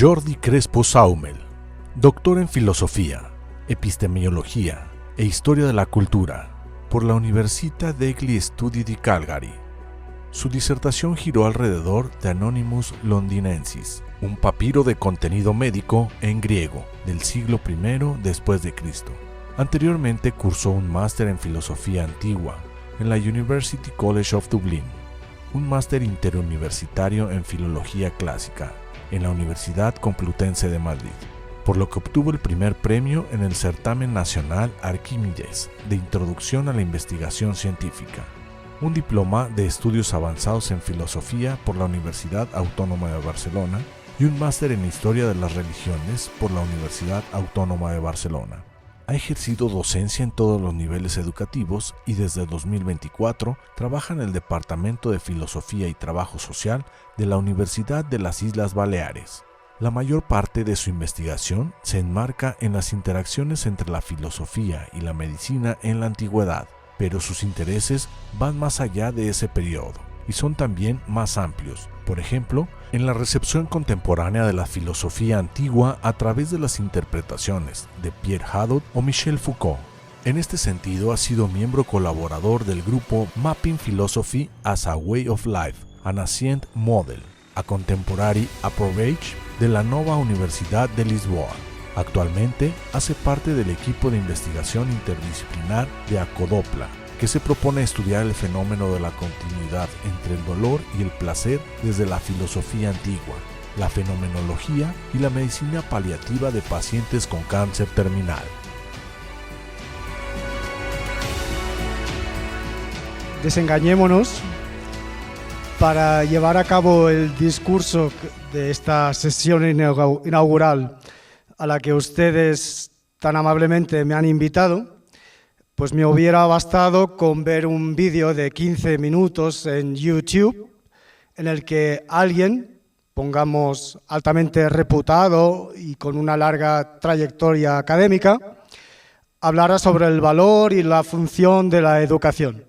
Jordi Crespo Saumel, doctor en Filosofía, Epistemología e Historia de la Cultura por la Università degli Studi di Calgary. Su disertación giró alrededor de Anonymous Londinensis, un papiro de contenido médico en griego del siglo I después de Cristo. Anteriormente cursó un máster en Filosofía Antigua en la University College of Dublin, un máster interuniversitario en Filología Clásica en la Universidad Complutense de Madrid, por lo que obtuvo el primer premio en el certamen nacional Arquímedes de Introducción a la Investigación Científica, un diploma de estudios avanzados en filosofía por la Universidad Autónoma de Barcelona y un máster en Historia de las Religiones por la Universidad Autónoma de Barcelona. Ha ejercido docencia en todos los niveles educativos y desde 2024 trabaja en el Departamento de Filosofía y Trabajo Social de la Universidad de las Islas Baleares. La mayor parte de su investigación se enmarca en las interacciones entre la filosofía y la medicina en la antigüedad, pero sus intereses van más allá de ese periodo y son también más amplios. Por ejemplo, en la recepción contemporánea de la filosofía antigua a través de las interpretaciones de Pierre Hadot o Michel Foucault. En este sentido, ha sido miembro colaborador del grupo Mapping Philosophy as a Way of Life, an Ancient Model, a Contemporary Approach de la Nova Universidad de Lisboa. Actualmente hace parte del equipo de investigación interdisciplinar de Acodopla, que se propone estudiar el fenómeno de la continuidad entre el dolor y el placer desde la filosofía antigua, la fenomenología y la medicina paliativa de pacientes con cáncer terminal. Desengañémonos. Para llevar a cabo el discurso de esta sesión inaugural a la que ustedes tan amablemente me han invitado, pues me hubiera bastado con ver un vídeo de 15 minutos en YouTube en el que alguien, pongamos altamente reputado y con una larga trayectoria académica, hablara sobre el valor y la función de la educación.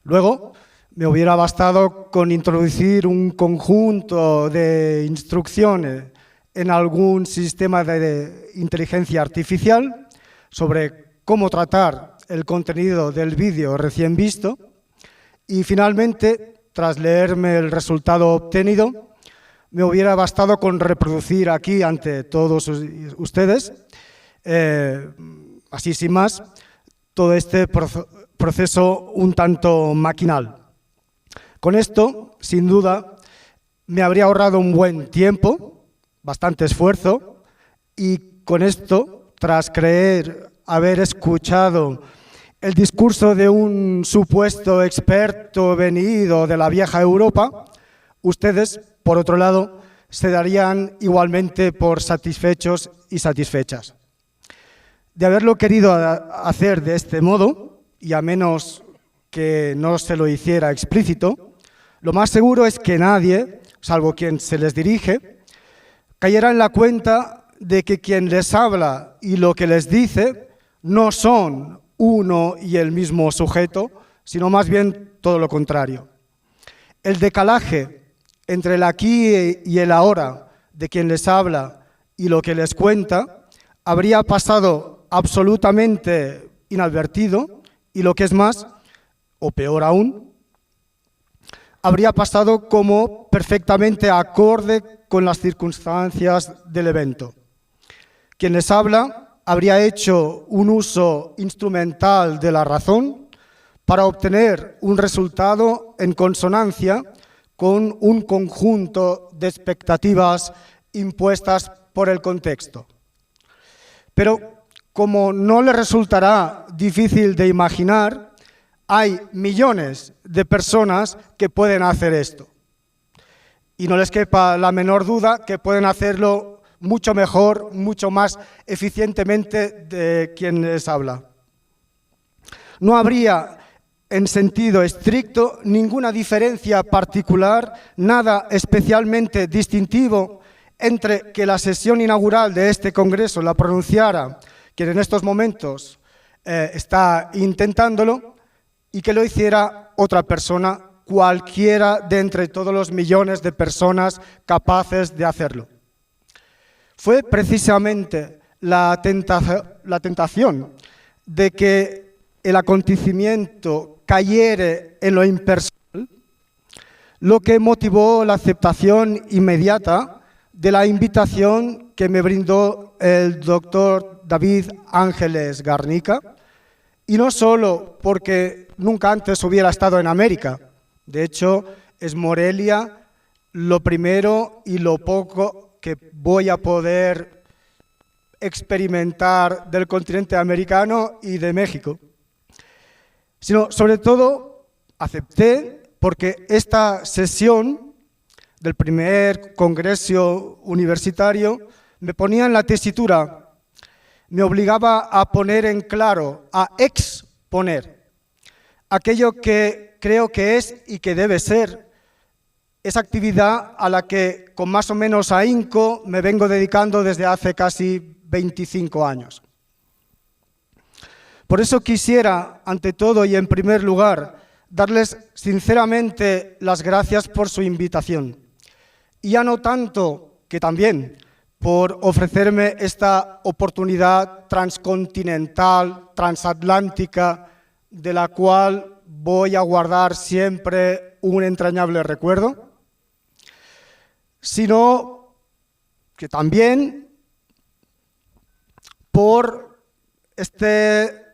Luego, me hubiera bastado con introducir un conjunto de instrucciones en algún sistema de inteligencia artificial sobre cómo tratar el contenido del vídeo recién visto y finalmente, tras leerme el resultado obtenido, me hubiera bastado con reproducir aquí ante todos ustedes, así sin más, todo este proceso un tanto maquinal. Con esto, sin duda, me habría ahorrado un buen tiempo, bastante esfuerzo, y con esto, tras creer haber escuchado el discurso de un supuesto experto venido de la vieja Europa, ustedes, por otro lado, se darían igualmente por satisfechos y satisfechas. De haberlo querido hacer de este modo, y a menos que no se lo hiciera explícito, lo más seguro es que nadie, salvo quien se les dirige, cayera en la cuenta de que quien les habla y lo que les dice no son uno y el mismo sujeto, sino más bien todo lo contrario. El decalaje entre el aquí y el ahora de quien les habla y lo que les cuenta habría pasado absolutamente inadvertido y lo que es más, o peor aún, habría pasado como perfectamente acorde con las circunstancias del evento. Quien les habla habría hecho un uso instrumental de la razón para obtener un resultado en consonancia con un conjunto de expectativas impuestas por el contexto. Pero como no le resultará difícil de imaginar, hay millones de personas que pueden hacer esto. Y no les quepa la menor duda que pueden hacerlo mucho mejor, mucho más eficientemente de quien les habla. No habría, en sentido estricto, ninguna diferencia particular, nada especialmente distintivo entre que la sesión inaugural de este congreso la pronunciara quien en estos momentos está intentándolo y que lo hiciera otra persona, cualquiera de entre todos los millones de personas capaces de hacerlo. fue precisamente la tentación de que el acontecimiento cayere en lo impersonal lo que motivó la aceptación inmediata de la invitación que me brindó el doctor David Ángeles Garnica, y no solo porque nunca antes hubiera estado en América. De hecho, es Morelia lo primero y lo poco que voy a poder experimentar del continente americano y de México. Sino, sobre todo, acepté porque esta sesión del primer congreso universitario me ponía en la tesitura, me obligaba a poner en claro, a exponer aquello que creo que es y que debe ser esa actividad a la que con más o menos ahínco me vengo dedicando desde hace casi 25 años. Por eso quisiera, ante todo y en primer lugar, darles sinceramente las gracias por su invitación. Y ya no tanto, que también, por ofrecerme esta oportunidad transcontinental, transatlántica, de la cual voy a guardar siempre un entrañable recuerdo, sino que también por este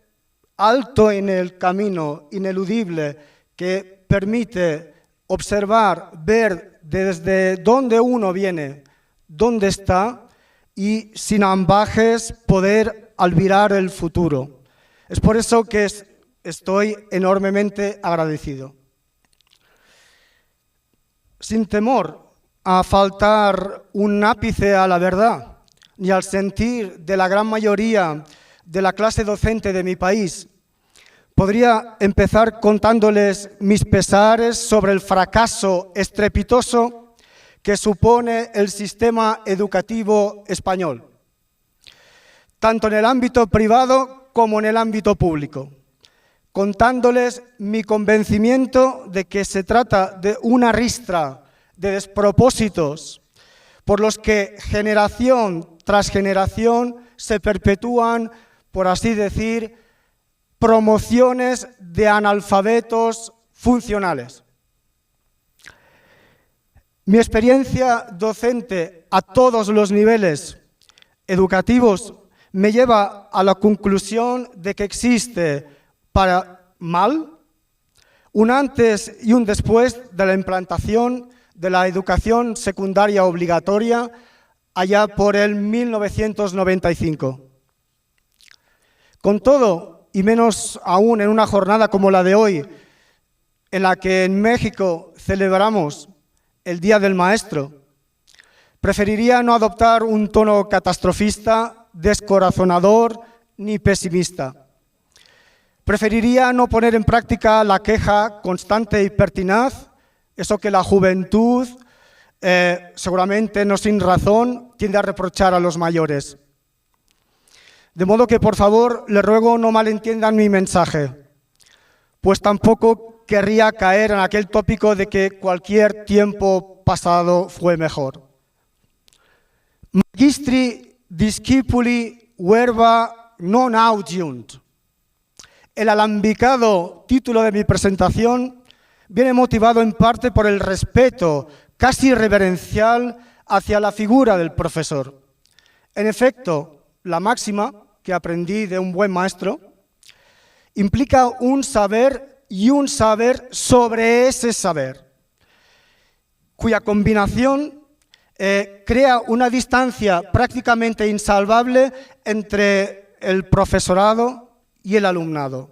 alto en el camino ineludible que permite observar, ver desde dónde uno viene, dónde está y sin ambajes poder albirar el futuro. Es por eso que estoy enormemente agradecido. Sin temor a faltar un ápice a la verdad, ni al sentir de la gran mayoría de la clase docente de mi país, podría empezar contándoles mis pesares sobre el fracaso estrepitoso que supone el sistema educativo español, tanto en el ámbito privado como en el ámbito público, contándoles mi convencimiento de que se trata de una ristra de despropósitos por los que generación tras generación se perpetúan, por así decir, promociones de analfabetos funcionales. Mi experiencia docente a todos los niveles educativos me lleva a la conclusión de que existe para mal un antes y un después de la implantación de la educación secundaria obligatoria allá por el 1995. Con todo, y menos aún en una jornada como la de hoy, en la que en México celebramos el Día del Maestro, preferiría no adoptar un tono catastrofista, descorazonador ni pesimista. Preferiría no poner en práctica la queja constante y pertinaz, eso que la juventud, seguramente no sin razón, tiende a reprochar a los mayores. De modo que, por favor, les ruego no malentiendan mi mensaje, pues tampoco querría caer en aquel tópico de que cualquier tiempo pasado fue mejor. Magistri discipuli verba non audiunt. El alambicado título de mi presentación viene motivado en parte por el respeto casi reverencial hacia la figura del profesor. En efecto, la máxima que aprendí de un buen maestro implica un saber y un saber sobre ese saber, cuya combinación crea una distancia prácticamente insalvable entre el profesorado y el alumnado.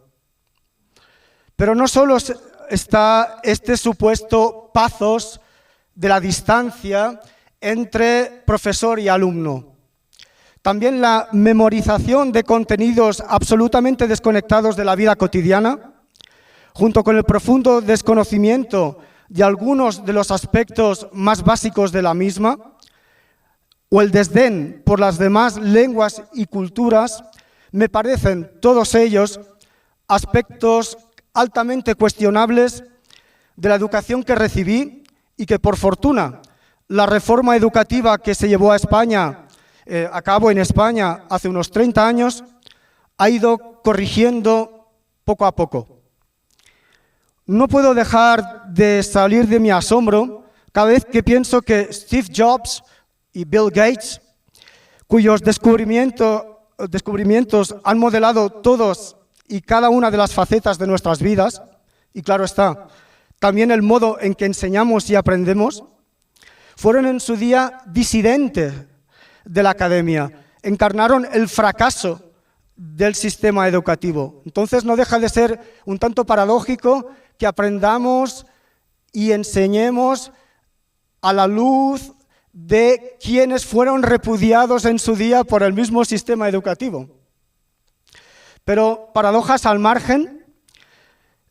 Pero no solo está este supuesto pathos de la distancia entre profesor y alumno. También la memorización de contenidos absolutamente desconectados de la vida cotidiana, junto con el profundo desconocimiento de algunos de los aspectos más básicos de la misma, o el desdén por las demás lenguas y culturas, me parecen todos ellos aspectos altamente cuestionables de la educación que recibí y que, por fortuna, la reforma educativa que se llevó a España a cabo en España hace unos 30 años, ha ido corrigiendo poco a poco. No puedo dejar de salir de mi asombro cada vez que pienso que Steve Jobs y Bill Gates, cuyos descubrimientos han modelado todos y cada una de las facetas de nuestras vidas, y claro está, también el modo en que enseñamos y aprendemos, fueron en su día disidentes de la academia, encarnaron el fracaso del sistema educativo. Entonces no deja de ser un tanto paradójico que aprendamos y enseñemos a la luz de quienes fueron repudiados en su día por el mismo sistema educativo. Pero paradojas al margen,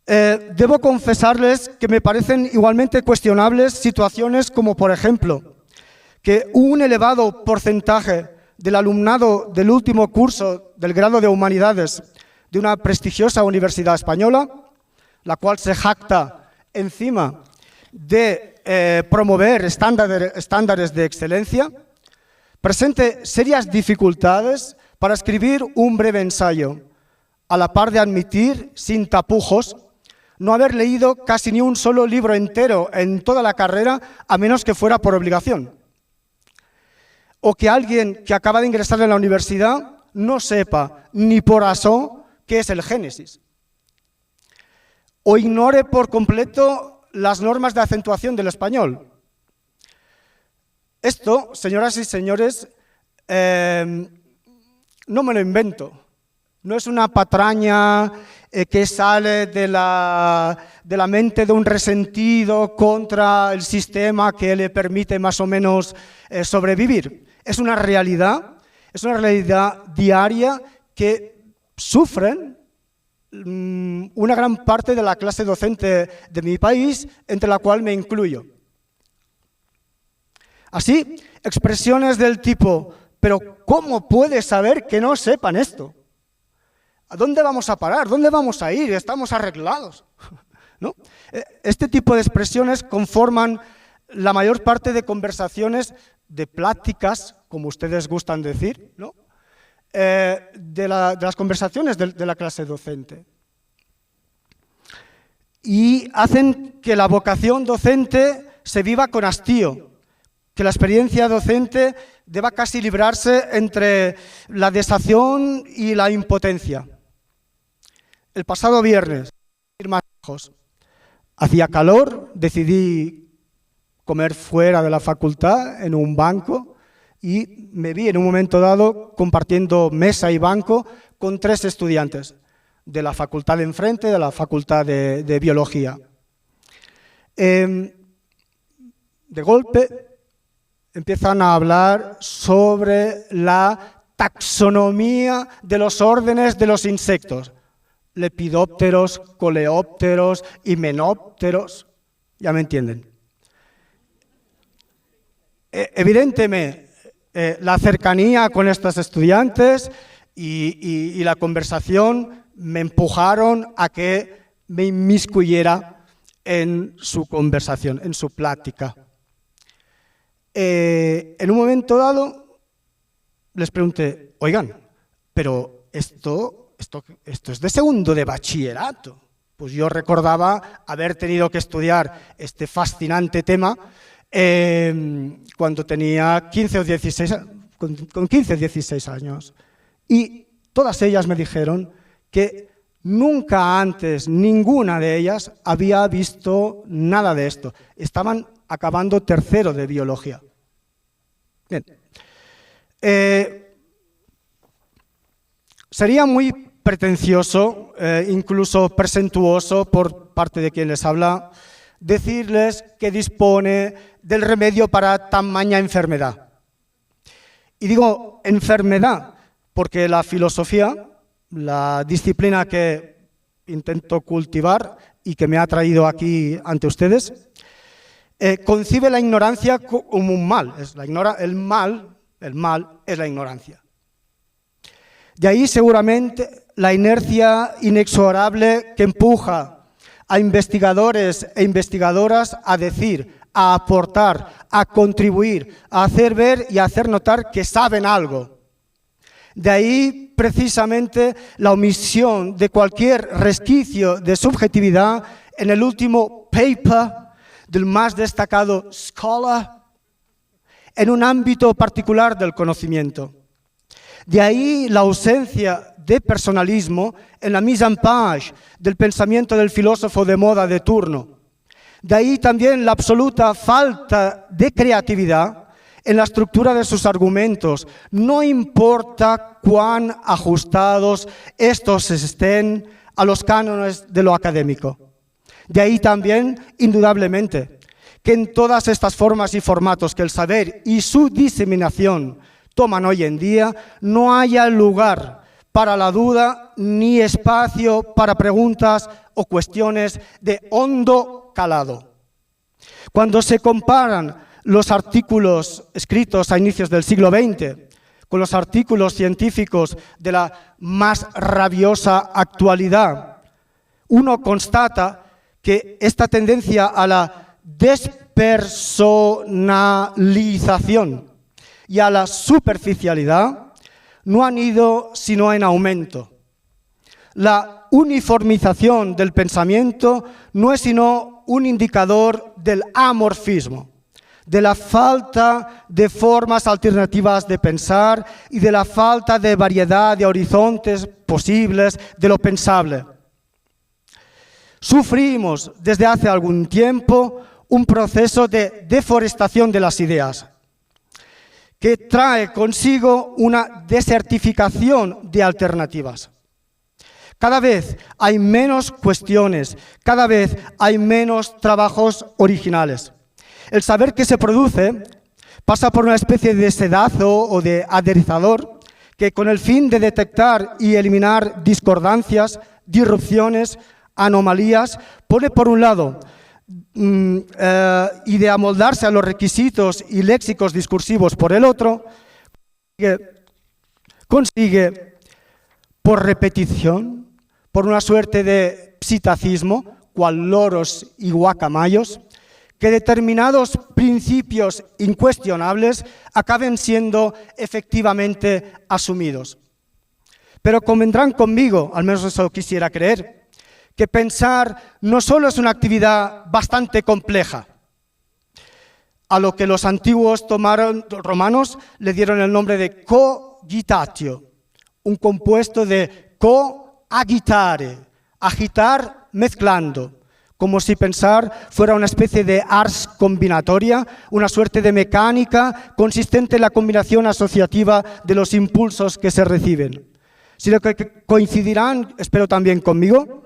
debo confesarles que me parecen igualmente cuestionables situaciones como, por ejemplo, que un elevado porcentaje del alumnado del último curso del grado de Humanidades de una prestigiosa universidad española, la cual se jacta encima de promover estándares de excelencia, presente serias dificultades para escribir un breve ensayo, a la par de admitir, sin tapujos, no haber leído casi ni un solo libro entero en toda la carrera, a menos que fuera por obligación. O que alguien que acaba de ingresar en la universidad no sepa ni por aso qué es el Génesis. O ignore por completo las normas de acentuación del español. Esto, señoras y señores, no me lo invento. No es una patraña que sale de la mente de un resentido contra el sistema que le permite más o menos sobrevivir. Es una realidad diaria que sufren una gran parte de la clase docente de mi país, entre la cual me incluyo. Así, expresiones del tipo, pero ¿cómo puedes saber que no sepan esto? ¿A dónde vamos a parar? ¿Dónde vamos a ir? Estamos arreglados, ¿no? Este tipo de expresiones conforman la mayor parte de conversaciones, de pláticas, como ustedes gustan decir, ¿no? De las conversaciones de la clase docente. Y hacen que la vocación docente se viva con hastío, que la experiencia docente deba casi librarse entre la desazón y la impotencia. El pasado viernes, ir más lejos, hacía calor, decidí comer fuera de la facultad, en un banco, y me vi en un momento dado compartiendo mesa y banco con 3 estudiantes de la facultad de enfrente, de la facultad de biología. De golpe empiezan a hablar sobre la taxonomía de los órdenes de los insectos, lepidópteros, coleópteros, himenópteros, ya me entienden. Evidentemente, la cercanía con estos estudiantes y la conversación me empujaron a que me inmiscuyera en su conversación, en su plática. En un momento dado les pregunté, oigan, pero esto es de segundo de bachillerato. Pues yo recordaba haber tenido que estudiar este fascinante tema cuando tenía 15 o 16, con 15 o 16 años. Y todas ellas me dijeron que nunca antes ninguna de ellas había visto nada de esto. Estaban acabando tercero de biología. Bien. Sería muy pretencioso, incluso presuntuoso por parte de quien les habla, decirles que dispone del remedio para tamaña enfermedad. Y digo enfermedad porque la filosofía, la disciplina que intento cultivar y que me ha traído aquí ante ustedes, concibe la ignorancia como un mal. El mal es la ignorancia. De ahí seguramente la inercia inexorable que empuja a investigadores e investigadoras a decir, a aportar, a contribuir, a hacer ver y a hacer notar que saben algo. De ahí, precisamente, la omisión de cualquier resquicio de subjetividad en el último paper del más destacado scholar en un ámbito particular del conocimiento. De ahí la ausencia de personalismo en la mise en page del pensamiento del filósofo de moda de turno. De ahí también la absoluta falta de creatividad en la estructura de sus argumentos, no importa cuán ajustados estos estén a los cánones de lo académico. De ahí también, indudablemente, que en todas estas formas y formatos que el saber y su diseminación toman hoy en día, no haya lugar para la duda ni espacio para preguntas o cuestiones de hondo calado. Cuando se comparan los artículos escritos a inicios del siglo XX con los artículos científicos de la más rabiosa actualidad, uno constata que esta tendencia a la despersonalización y a la superficialidad no han ido sino en aumento. La uniformización del pensamiento no es sino un indicador del amorfismo, de la falta de formas alternativas de pensar y de la falta de variedad de horizontes posibles de lo pensable. Sufrimos desde hace algún tiempo un proceso de deforestación de las ideas, que trae consigo una desertificación de alternativas. Cada vez hay menos cuestiones, cada vez hay menos trabajos originales. El saber que se produce pasa por una especie de sedazo o de aderezador que, con el fin de detectar y eliminar discordancias, disrupciones, anomalías, pone por un lado y de amoldarse a los requisitos y léxicos discursivos por el otro, consigue por repetición, por una suerte de psittacismo, cual loros y guacamayos, que determinados principios incuestionables acaben siendo efectivamente asumidos. Pero convendrán conmigo, al menos eso quisiera creer, que pensar no solo es una actividad bastante compleja, a lo que los antiguos romanos le dieron el nombre de cogitatio, un compuesto de coagitare, agitar mezclando, como si pensar fuera una especie de ars combinatoria, una suerte de mecánica consistente en la combinación asociativa de los impulsos que se reciben. Sino que coincidirán, espero también conmigo,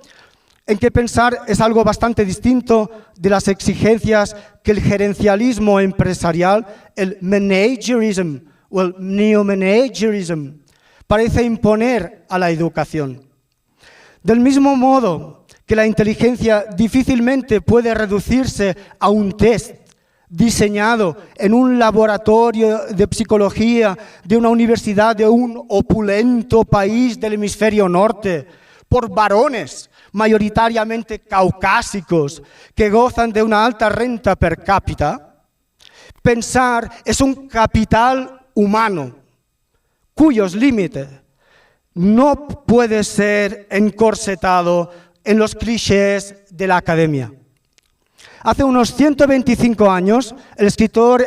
en que pensar es algo bastante distinto de las exigencias que el gerencialismo empresarial, el managerism o el neo-managerism, parece imponer a la educación. Del mismo modo que la inteligencia difícilmente puede reducirse a un test diseñado en un laboratorio de psicología de una universidad de un opulento país del hemisferio norte, por varones mayoritariamente caucásicos que gozan de una alta renta per cápita, pensar es un capital humano cuyos límites no puede ser encorsetado en los clichés de la academia. Hace unos 125 años, el escritor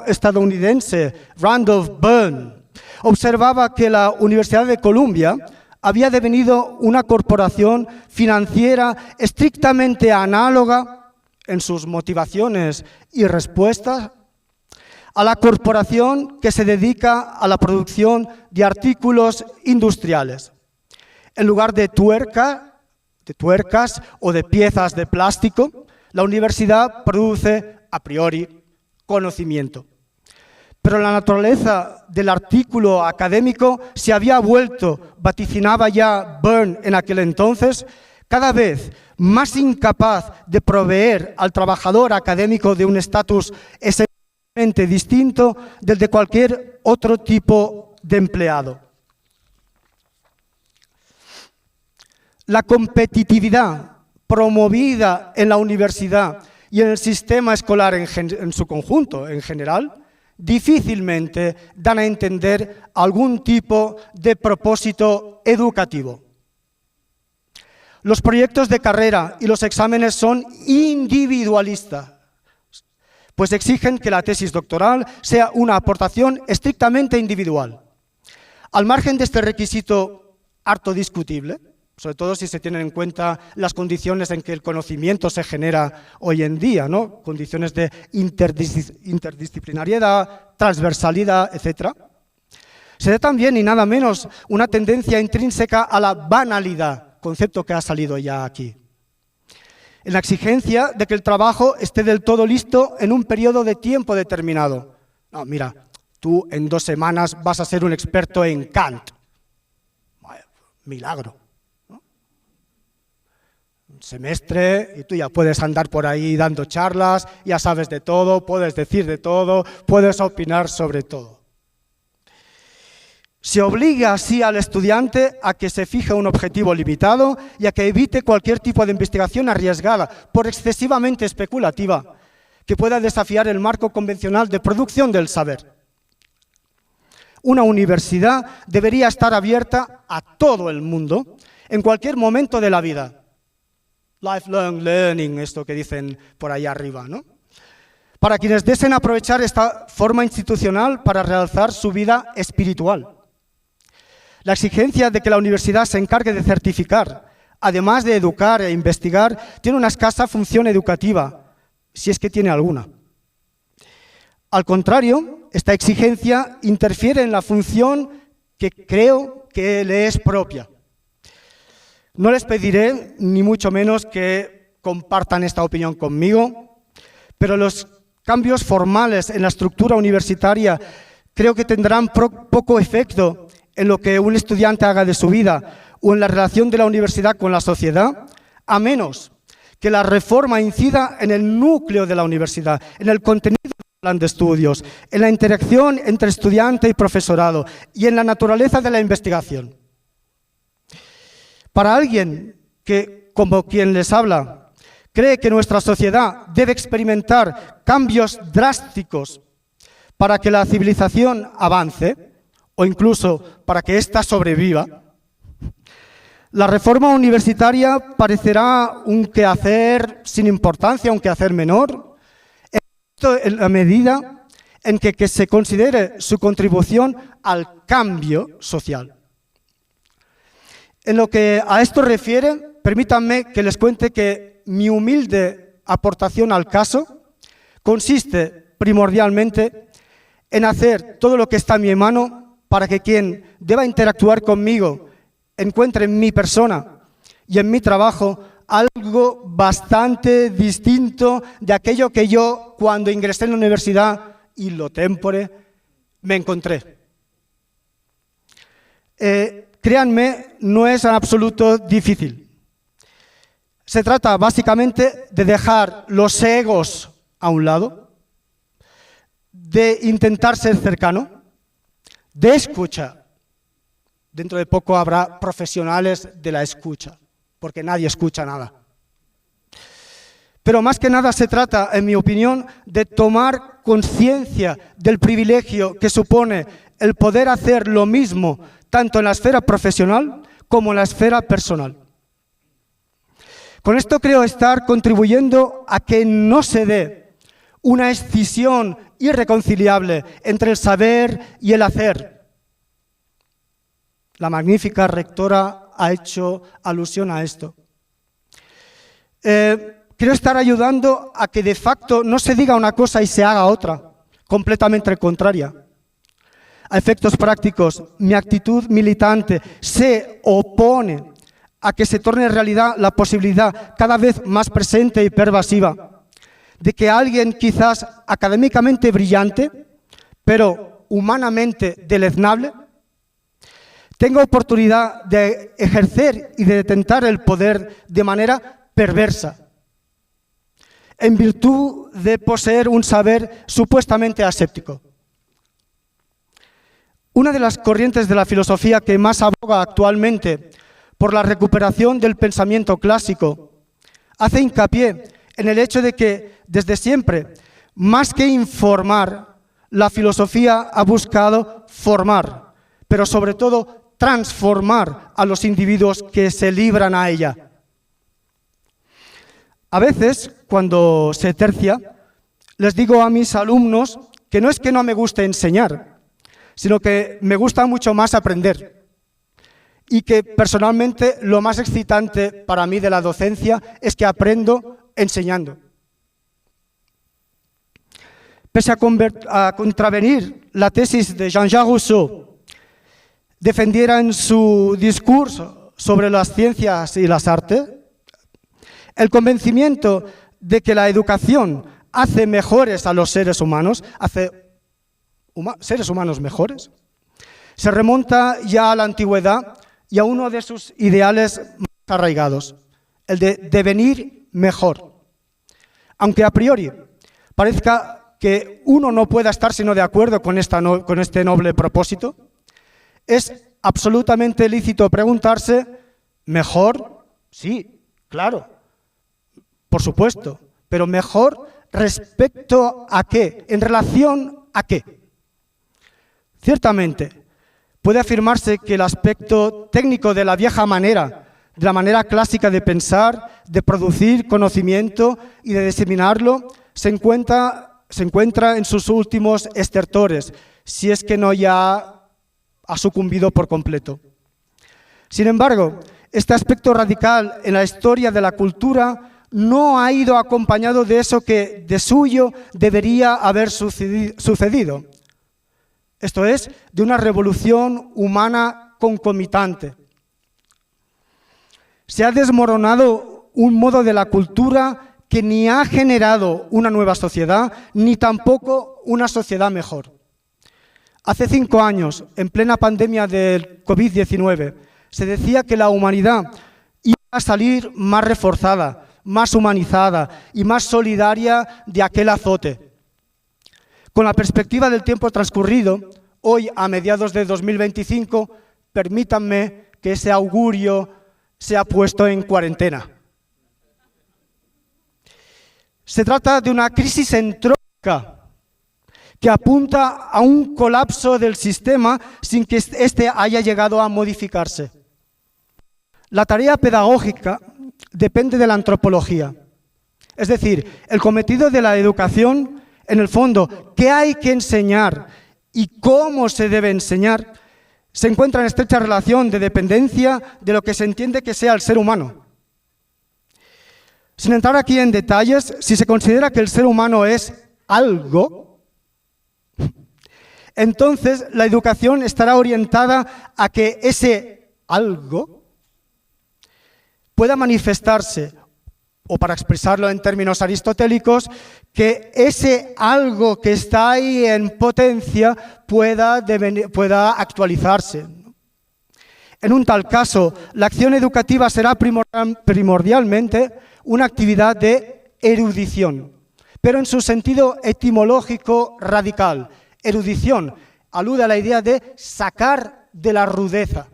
estadounidense Randolph Byrne observaba que la Universidad de Columbia había devenido una corporación financiera estrictamente análoga en sus motivaciones y respuestas a la corporación que se dedica a la producción de artículos industriales. En lugar de tuercas o de piezas de plástico, la universidad produce, a priori, conocimiento. Pero la naturaleza del artículo académico se había vuelto, vaticinaba ya Byrne en aquel entonces, cada vez más incapaz de proveer al trabajador académico de un estatus esencialmente distinto del de cualquier otro tipo de empleado. La competitividad promovida en la universidad y en el sistema escolar en su conjunto, en general, difícilmente dan a entender algún tipo de propósito educativo. Los proyectos de carrera y los exámenes son individualistas, pues exigen que la tesis doctoral sea una aportación estrictamente individual. Al margen de este requisito harto discutible, sobre todo si se tienen en cuenta las condiciones en que el conocimiento se genera hoy en día, ¿no? Condiciones de interdisciplinariedad, transversalidad, etc. Se da también, y nada menos, una tendencia intrínseca a la banalidad, concepto que ha salido ya aquí. En la exigencia de que el trabajo esté del todo listo en un periodo de tiempo determinado. No, mira, tú en 2 semanas vas a ser un experto en Kant. Milagro. Semestre y tú ya puedes andar por ahí dando charlas, ya sabes de todo, puedes decir de todo, puedes opinar sobre todo. Se obliga así al estudiante a que se fije un objetivo limitado y a que evite cualquier tipo de investigación arriesgada, por excesivamente especulativa, que pueda desafiar el marco convencional de producción del saber. Una universidad debería estar abierta a todo el mundo en cualquier momento de la vida. Lifelong learning, esto que dicen por ahí arriba, ¿no? Para quienes deseen aprovechar esta forma institucional para realzar su vida espiritual. La exigencia de que la universidad se encargue de certificar, además de educar e investigar, tiene una escasa función educativa, si es que tiene alguna. Al contrario, esta exigencia interfiere en la función que creo que le es propia. No les pediré, ni mucho menos, que compartan esta opinión conmigo, pero los cambios formales en la estructura universitaria creo que tendrán poco efecto en lo que un estudiante haga de su vida o en la relación de la universidad con la sociedad, a menos que la reforma incida en el núcleo de la universidad, en el contenido del plan de estudios, en la interacción entre estudiante y profesorado y en la naturaleza de la investigación. Para alguien que, como quien les habla, cree que nuestra sociedad debe experimentar cambios drásticos para que la civilización avance, o incluso para que ésta sobreviva, la reforma universitaria parecerá un quehacer sin importancia, un quehacer menor, en la medida en que se considere su contribución al cambio social. En lo que a esto refiere, permítanme que les cuente que mi humilde aportación al caso consiste primordialmente en hacer todo lo que está en mi mano para que quien deba interactuar conmigo encuentre en mi persona y en mi trabajo algo bastante distinto de aquello que yo, cuando ingresé en la universidad, illo tempore, me encontré. Créanme, no es en absoluto difícil. Se trata básicamente de dejar los egos a un lado, de intentar ser cercano, de escucha. Dentro de poco habrá profesionales de la escucha, porque nadie escucha nada. Pero más que nada se trata, en mi opinión, de tomar conciencia del privilegio que supone el poder hacer lo mismo tanto en la esfera profesional como en la esfera personal. Con esto creo estar contribuyendo a que no se dé una escisión irreconciliable entre el saber y el hacer. La magnífica rectora ha hecho alusión a esto. Quiero estar ayudando a que de facto no se diga una cosa y se haga otra, completamente contraria. A efectos prácticos, mi actitud militante se opone a que se torne realidad la posibilidad cada vez más presente y pervasiva de que alguien quizás académicamente brillante, pero humanamente deleznable, tenga oportunidad de ejercer y de detentar el poder de manera perversa, en virtud de poseer un saber supuestamente aséptico. Una de las corrientes de la filosofía que más aboga actualmente por la recuperación del pensamiento clásico hace hincapié en el hecho de que desde siempre, más que informar, la filosofía ha buscado formar, pero sobre todo transformar a los individuos que se libran a ella. A veces, cuando se tercia, les digo a mis alumnos que no es que no me guste enseñar, sino que me gusta mucho más aprender. Y que personalmente lo más excitante para mí de la docencia es que aprendo enseñando. Pese a contravenir la tesis de Jean-Jacques Rousseau, defendiera en su discurso sobre las ciencias y las artes el convencimiento de que la educación hace mejores a los seres humanos, hace seres humanos mejores, se remonta ya a la antigüedad y a uno de sus ideales más arraigados, el de devenir mejor. Aunque a priori parezca que uno no pueda estar sino de acuerdo con este noble propósito, es absolutamente lícito preguntarse, ¿mejor? Sí, claro, por supuesto, pero ¿mejor respecto a qué? ¿En relación a qué? Ciertamente, puede afirmarse que el aspecto técnico de la vieja manera, de la manera clásica de pensar, de producir conocimiento y de diseminarlo, se encuentra en sus últimos estertores, si es que no ya ha sucumbido por completo. Sin embargo, este aspecto radical en la historia de la cultura no ha ido acompañado de eso que de suyo debería haber sucedido. Esto es, de una revolución humana concomitante. Se ha desmoronado un modo de la cultura que ni ha generado una nueva sociedad, ni tampoco una sociedad mejor. Hace 5 años, en plena pandemia del COVID-19, se decía que la humanidad iba a salir más reforzada, más humanizada y más solidaria de aquel azote. Con la perspectiva del tiempo transcurrido, hoy a mediados de 2025, permítanme que ese augurio sea puesto en cuarentena. Se trata de una crisis entrópica que apunta a un colapso del sistema sin que éste haya llegado a modificarse. La tarea pedagógica depende de la antropología. Es decir, el cometido de la educación, en el fondo, qué hay que enseñar y cómo se debe enseñar, se encuentra en estrecha relación de dependencia de lo que se entiende que sea el ser humano. Sin entrar aquí en detalles, si se considera que el ser humano es algo, entonces la educación estará orientada a que ese algo pueda manifestarse, o para expresarlo en términos aristotélicos, que ese algo que está ahí en potencia pueda actualizarse. En un tal caso, la acción educativa será primordialmente una actividad de erudición, pero en su sentido etimológico radical. Erudición alude a la idea de sacar de la rudeza,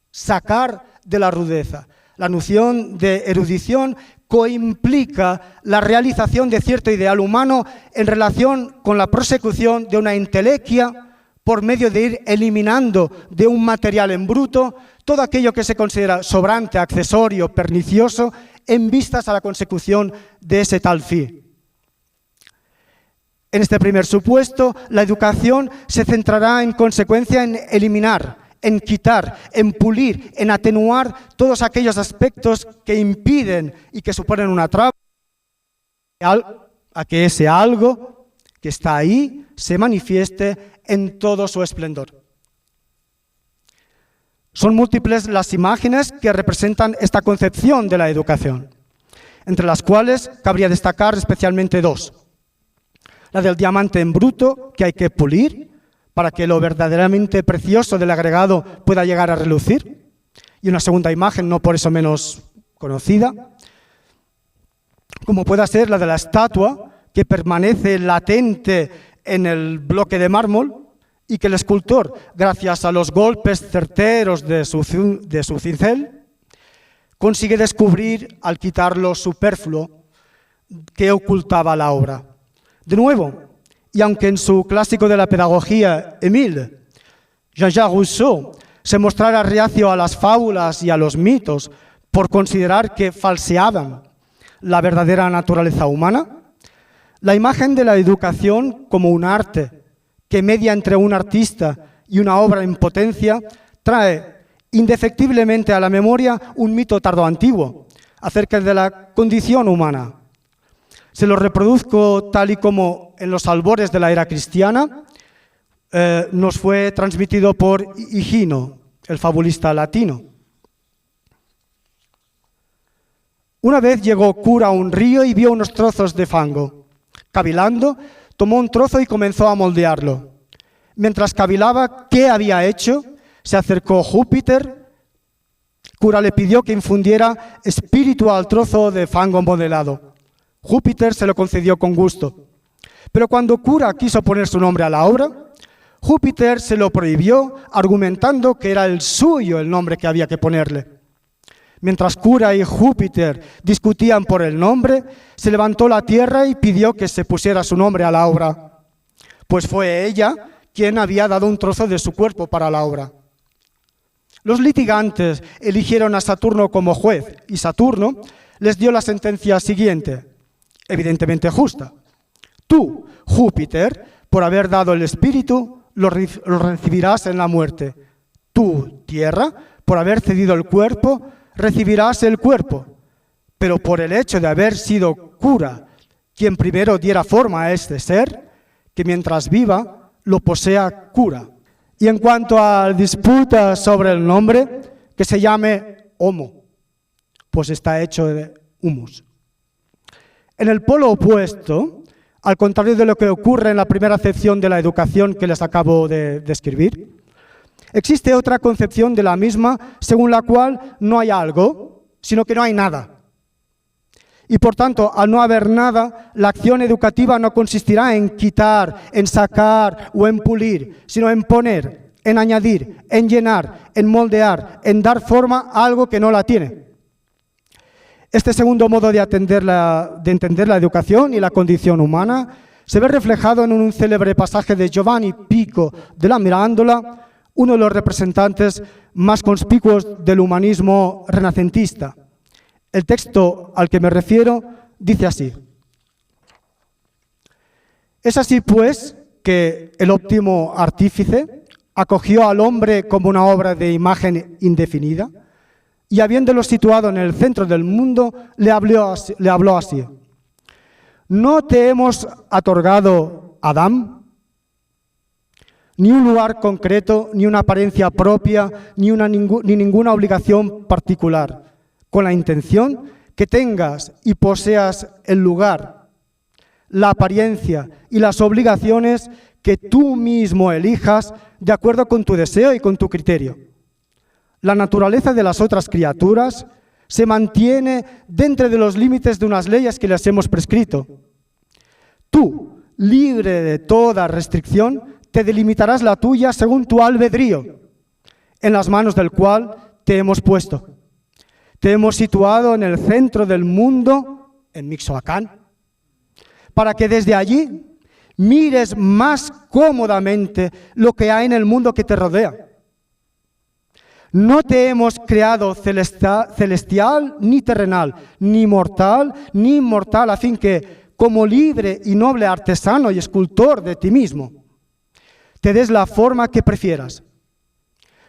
sacar de la rudeza. La noción de erudición coimplica la realización de cierto ideal humano en relación con la prosecución de una entelequia por medio de ir eliminando de un material en bruto todo aquello que se considera sobrante, accesorio, pernicioso, en vistas a la consecución de ese tal fin. En este primer supuesto, la educación se centrará en consecuencia en eliminar, en quitar, en pulir, en atenuar todos aquellos aspectos que impiden y que suponen una traba a que ese algo que está ahí se manifieste en todo su esplendor. Son múltiples las imágenes que representan esta concepción de la educación, entre las cuales cabría destacar especialmente 2. La del diamante en bruto, que hay que pulir para que lo verdaderamente precioso del agregado pueda llegar a relucir. Y una segunda imagen, no por eso menos conocida, como pueda ser la de la estatua, que permanece latente en el bloque de mármol y que el escultor, gracias a los golpes certeros de su cincel, consigue descubrir al quitar lo superfluo, que ocultaba la obra. De nuevo, y aunque en su clásico de la pedagogía, Émile, Jean-Jacques Rousseau, se mostrara reacio a las fábulas y a los mitos por considerar que falseaban la verdadera naturaleza humana, la imagen de la educación como un arte que media entre un artista y una obra en potencia trae indefectiblemente a la memoria un mito tardoantiguo acerca de la condición humana. Se lo reproduzco tal y como en los albores de la era cristiana nos fue transmitido por Higino, el fabulista latino. Una vez llegó cura a un río y vio unos trozos de fango. Cavilando, tomó un trozo y comenzó a moldearlo. Mientras cavilaba qué había hecho, se acercó Júpiter. Cura le pidió que infundiera espíritu al trozo de fango modelado. Júpiter se lo concedió con gusto. Pero cuando Cura quiso poner su nombre a la obra, Júpiter se lo prohibió, argumentando que era el suyo el nombre que había que ponerle. Mientras Cura y Júpiter discutían por el nombre, se levantó la tierra y pidió que se pusiera su nombre a la obra, pues fue ella quien había dado un trozo de su cuerpo para la obra. Los litigantes eligieron a Saturno como juez y Saturno les dio la sentencia siguiente, evidentemente justa. Tú, Júpiter, por haber dado el espíritu, lo recibirás en la muerte. Tú, Tierra, por haber cedido el cuerpo, recibirás el cuerpo. Pero por el hecho de haber sido Cura quien primero diera forma a este ser, que mientras viva lo posea Cura. Y en cuanto a disputa sobre el nombre, que se llame Homo, pues está hecho de humus. En el polo opuesto, al contrario de lo que ocurre en la primera acepción de la educación que les acabo de describir, existe otra concepción de la misma según la cual no hay algo, sino que no hay nada. Y por tanto, al no haber nada, la acción educativa no consistirá en quitar, en sacar o en pulir, sino en poner, en añadir, en llenar, en moldear, en dar forma a algo que no la tiene. Este segundo modo de entender la educación y la condición humana se ve reflejado en un célebre pasaje de Giovanni Pico della Mirandola, uno de los representantes más conspicuos del humanismo renacentista. El texto al que me refiero dice así: es así, pues, que el óptimo artífice acogió al hombre como una obra de imagen indefinida y, habiéndolo situado en el centro del mundo, le habló así: ¿no te hemos otorgado, Adán, ni un lugar concreto, ni una apariencia propia, ni ninguna obligación particular, con la intención que tengas y poseas el lugar, la apariencia y las obligaciones que tú mismo elijas de acuerdo con tu deseo y con tu criterio? La naturaleza de las otras criaturas se mantiene dentro de los límites de unas leyes que les hemos prescrito. Tú, libre de toda restricción, te delimitarás la tuya según tu albedrío, en las manos del cual te hemos puesto. Te hemos situado en el centro del mundo, en Mixoacán, para que desde allí mires más cómodamente lo que hay en el mundo que te rodea. No te hemos creado celestial ni terrenal, ni mortal ni inmortal, a fin que, como libre y noble artesano y escultor de ti mismo, te des la forma que prefieras.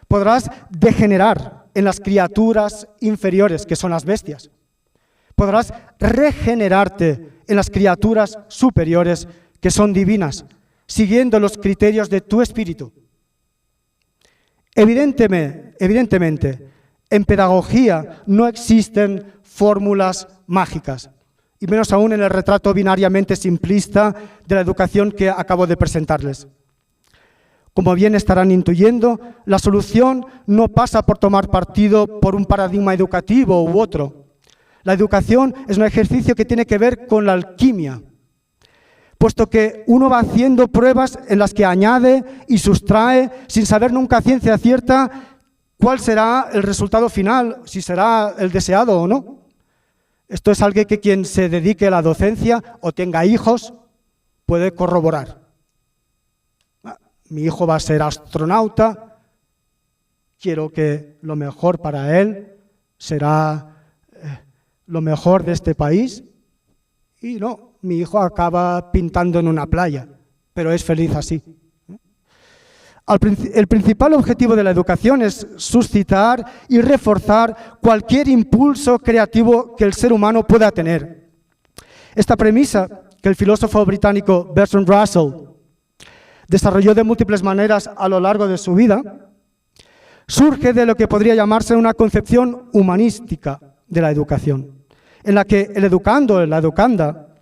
Podrás degenerar en las criaturas inferiores, que son las bestias. Podrás regenerarte en las criaturas superiores, que son divinas, siguiendo los criterios de tu espíritu. Evidentemente, en pedagogía no existen fórmulas mágicas, y menos aún en el retrato binariamente simplista de la educación que acabo de presentarles. Como bien estarán intuyendo, la solución no pasa por tomar partido por un paradigma educativo u otro. La educación es un ejercicio que tiene que ver con la alquimia, puesto que uno va haciendo pruebas en las que añade y sustrae sin saber nunca a ciencia cierta cuál será el resultado final, si será el deseado o no. Esto es algo que quien se dedique a la docencia o tenga hijos puede corroborar. Mi hijo va a ser astronauta, quiero que lo mejor para él será lo mejor de este país. Y no, mi hijo acaba pintando en una playa, pero es feliz así. El principal objetivo de la educación es suscitar y reforzar cualquier impulso creativo que el ser humano pueda tener. Esta premisa, que el filósofo británico Bertrand Russell desarrolló de múltiples maneras a lo largo de su vida, surge de lo que podría llamarse una concepción humanística de la educación, en la que el educando, la educanda,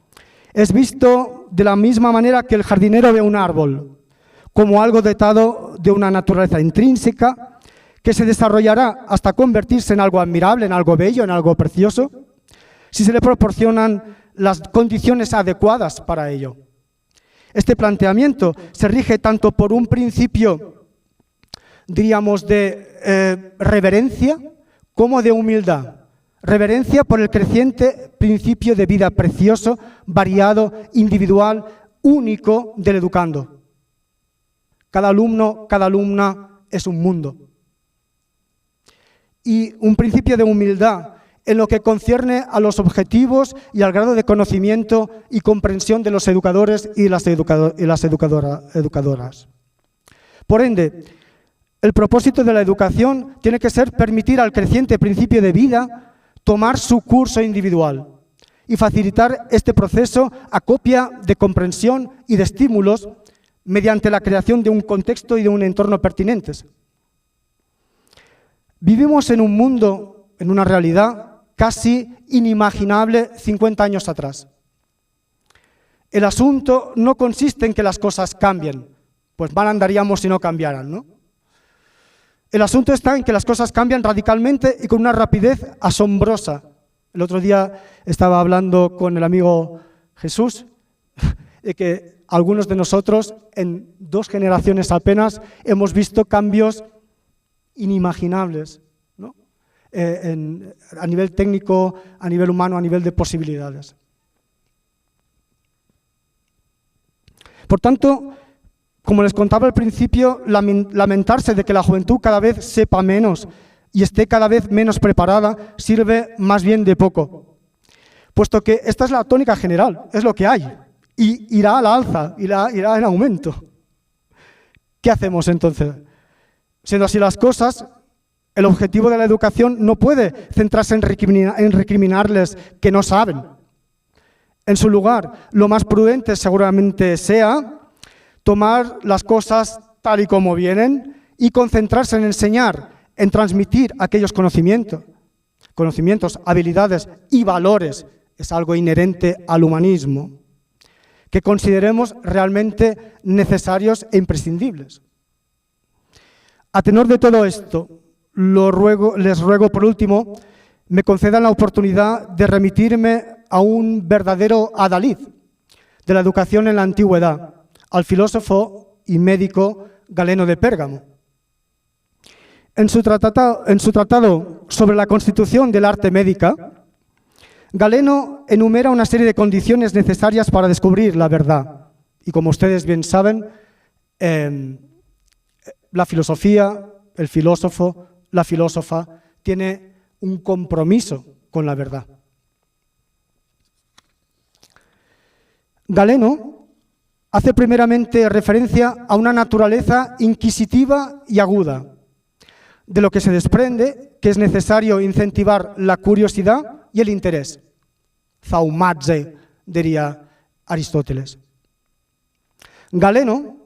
es visto de la misma manera que el jardinero ve un árbol, como algo dotado de una naturaleza intrínseca que se desarrollará hasta convertirse en algo admirable, en algo bello, en algo precioso, si se le proporcionan las condiciones adecuadas para ello. Este planteamiento se rige tanto por un principio, diríamos, de reverencia como de humildad. Reverencia por el creciente principio de vida precioso, variado, individual, único del educando. Cada alumno, cada alumna es un mundo. Y un principio de humildad en lo que concierne a los objetivos y al grado de conocimiento y comprensión de los educadores y las educadoras. Por ende, el propósito de la educación tiene que ser permitir al creciente principio de vida tomar su curso individual y facilitar este proceso a copia de comprensión y de estímulos mediante la creación de un contexto y de un entorno pertinentes. Vivimos en un mundo, en una realidad casi inimaginable 50 años atrás. El asunto no consiste en que las cosas cambien, pues mal andaríamos si no cambiaran, ¿no? El asunto está en que las cosas cambian radicalmente y con una rapidez asombrosa. El otro día estaba hablando con el amigo Jesús de que algunos de nosotros en 2 generaciones apenas hemos visto cambios inimaginables, ¿no? A nivel técnico, a nivel humano, a nivel de posibilidades. Por tanto, como les contaba al principio, lamentarse de que la juventud cada vez sepa menos y esté cada vez menos preparada sirve más bien de poco, puesto que esta es la tónica general, es lo que hay. Y irá a la alza, irá en aumento. ¿Qué hacemos entonces? Siendo así las cosas, el objetivo de la educación no puede centrarse en recriminarles que no saben. En su lugar, lo más prudente seguramente sea tomar las cosas tal y como vienen y concentrarse en enseñar, en transmitir aquellos conocimientos, habilidades y valores, es algo inherente al humanismo, que consideremos realmente necesarios e imprescindibles. A tenor de todo esto, les ruego por último, me concedan la oportunidad de remitirme a un verdadero adalid de la educación en la antigüedad, al filósofo y médico Galeno de Pérgamo. En su tratado sobre la constitución del arte médica, Galeno enumera una serie de condiciones necesarias para descubrir la verdad. Y como ustedes bien saben, la filosofía, el filósofo, la filósofa, tiene un compromiso con la verdad. Galeno hace primeramente referencia a una naturaleza inquisitiva y aguda, de lo que se desprende que es necesario incentivar la curiosidad y el interés. Zaumatze, diría Aristóteles. Galeno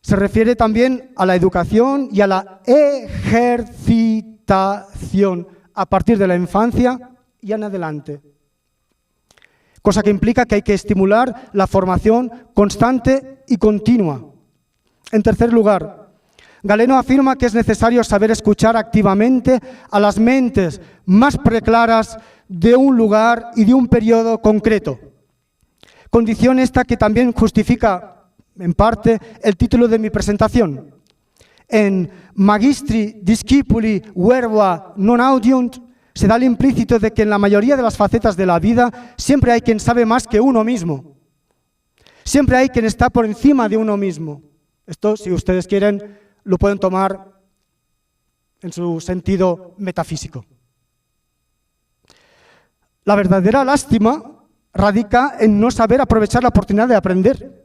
se refiere también a la educación y a la ejercitación a partir de la infancia y en adelante. Cosa que implica que hay que estimular la formación constante y continua. En tercer lugar, Galeno afirma que es necesario saber escuchar activamente a las mentes más preclaras de un lugar y de un periodo concreto. Condición esta que también justifica, en parte, el título de mi presentación. En Magistri Discipuli Verba non audiunt se da el implícito de que en la mayoría de las facetas de la vida siempre hay quien sabe más que uno mismo. Siempre hay quien está por encima de uno mismo. Esto, si ustedes quieren, lo pueden tomar en su sentido metafísico. La verdadera lástima radica en no saber aprovechar la oportunidad de aprender,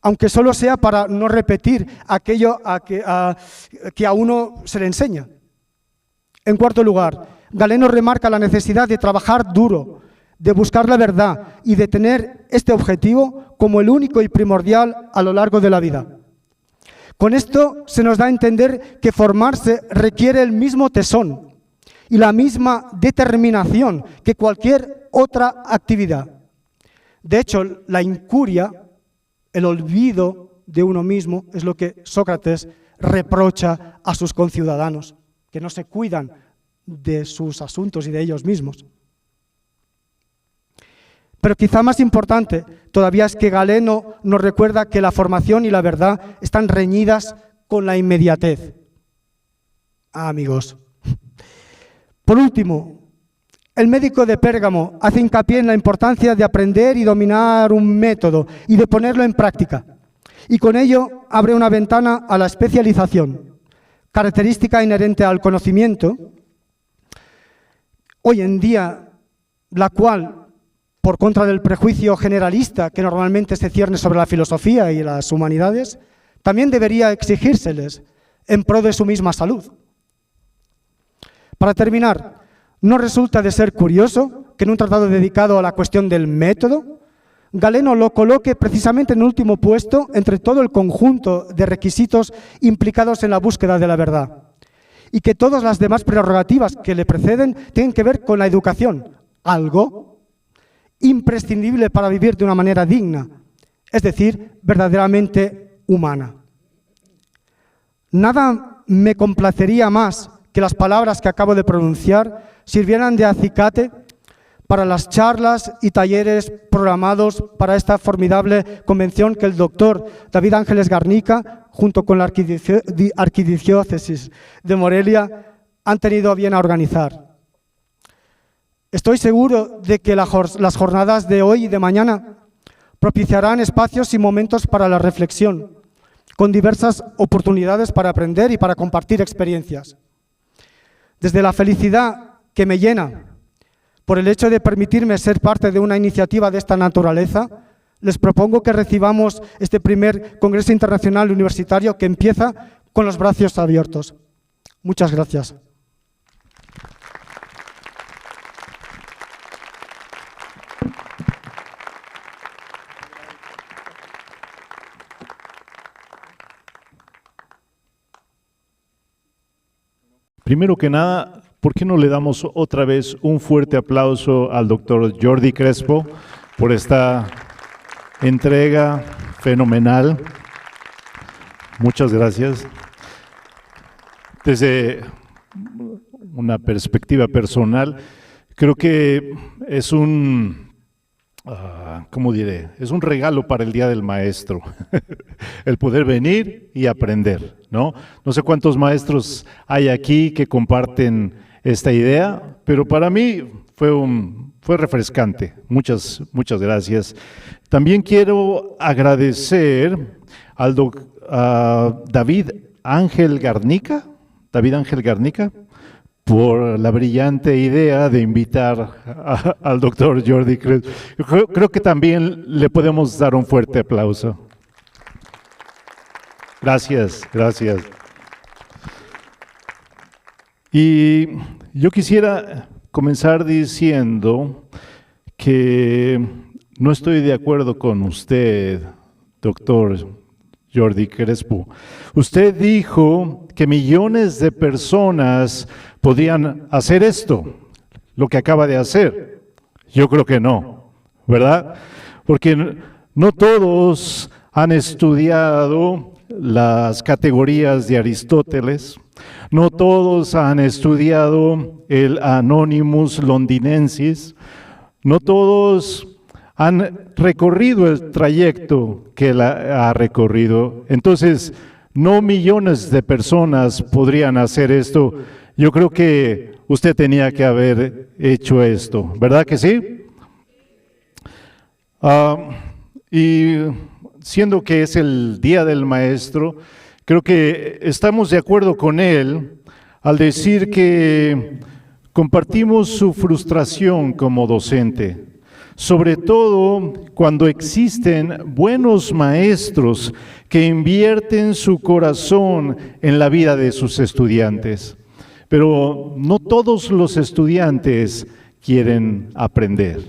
aunque solo sea para no repetir aquello que a uno se le enseña. En cuarto lugar, Galeno remarca la necesidad de trabajar duro, de buscar la verdad y de tener este objetivo como el único y primordial a lo largo de la vida. Con esto se nos da a entender que formarse requiere el mismo tesón y la misma determinación que cualquier otra actividad. De hecho, la incuria, el olvido de uno mismo, es lo que Sócrates reprocha a sus conciudadanos, que no se cuidan de sus asuntos y de ellos mismos. Pero quizá más importante todavía es que Galeno nos recuerda que la formación y la verdad están reñidas con la inmediatez. Amigos. Por último, el médico de Pérgamo hace hincapié en la importancia de aprender y dominar un método y de ponerlo en práctica. Y con ello abre una ventana a la especialización, característica inherente al conocimiento, hoy en día la cual, por contra del prejuicio generalista que normalmente se cierne sobre la filosofía y las humanidades, también debería exigírseles en pro de su misma salud. Para terminar, no resulta de ser curioso que en un tratado dedicado a la cuestión del método, Galeno lo coloque precisamente en último puesto entre todo el conjunto de requisitos implicados en la búsqueda de la verdad, y que todas las demás prerrogativas que le preceden tienen que ver con la educación, algo imprescindible para vivir de una manera digna, es decir, verdaderamente humana. Nada me complacería más que las palabras que acabo de pronunciar sirvieran de acicate para las charlas y talleres programados para esta formidable convención que el doctor David Ángeles Garnica, junto con la Arquidiócesis de Morelia, han tenido a bien a organizar. Estoy seguro de que las jornadas de hoy y de mañana propiciarán espacios y momentos para la reflexión, con diversas oportunidades para aprender y para compartir experiencias. Desde la felicidad que me llena por el hecho de permitirme ser parte de una iniciativa de esta naturaleza, les propongo que recibamos este primer Congreso Internacional Universitario que empieza con los brazos abiertos. Muchas gracias. Primero que nada, ¿por qué no le damos otra vez un fuerte aplauso al doctor Jordi Crespo por esta entrega fenomenal? Muchas gracias. Desde una perspectiva personal, creo que es ¿cómo diré? Es un regalo para el Día del Maestro, el poder venir y aprender, ¿no? No sé cuántos maestros hay aquí que comparten esta idea, pero para mí fue refrescante. Muchas gracias. También quiero agradecer a David Ángel Garnica, por la brillante idea de invitar al doctor Jordi Crespo. Creo que también le podemos dar un fuerte aplauso. Gracias. Y yo quisiera comenzar diciendo que no estoy de acuerdo con usted, doctor Jordi Crespo. Usted dijo que millones de personas podían hacer esto, lo que acaba de hacer. Yo creo que no, ¿verdad? Porque no todos han estudiado las categorías de Aristóteles, no todos han estudiado el Anonymous Londinensis, no todos han recorrido el trayecto que él ha recorrido. Entonces, no millones de personas podrían hacer esto. Yo creo que usted tenía que haber hecho esto, ¿verdad que sí? Y siendo que es el Día del Maestro, creo que estamos de acuerdo con él al decir que compartimos su frustración como docente, sobre todo cuando existen buenos maestros que invierten su corazón en la vida de sus estudiantes. Pero no todos los estudiantes quieren aprender.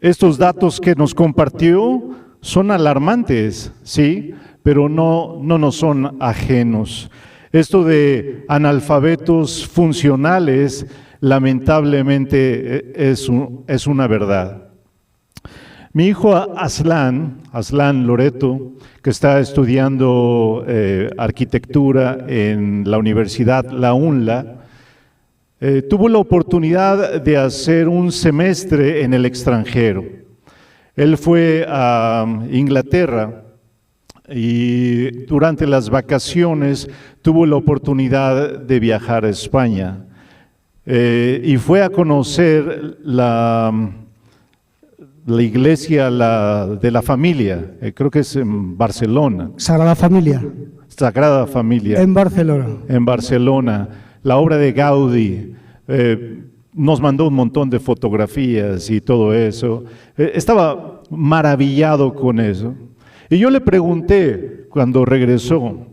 Estos datos que nos compartió son alarmantes, sí, pero no nos son ajenos. Esto de analfabetos funcionales, lamentablemente, es una verdad. Mi hijo Aslan Loreto, que está estudiando arquitectura en la Universidad La UNLA, tuvo la oportunidad de hacer un semestre en el extranjero. Él fue a Inglaterra y durante las vacaciones tuvo la oportunidad de viajar a España y fue a conocer la iglesia de la familia, creo que es en Barcelona. Sagrada Familia. Sagrada Familia. En Barcelona. En Barcelona. La obra de Gaudí. Nos mandó un montón de fotografías y todo eso. Estaba maravillado con eso. Y yo le pregunté cuando regresó,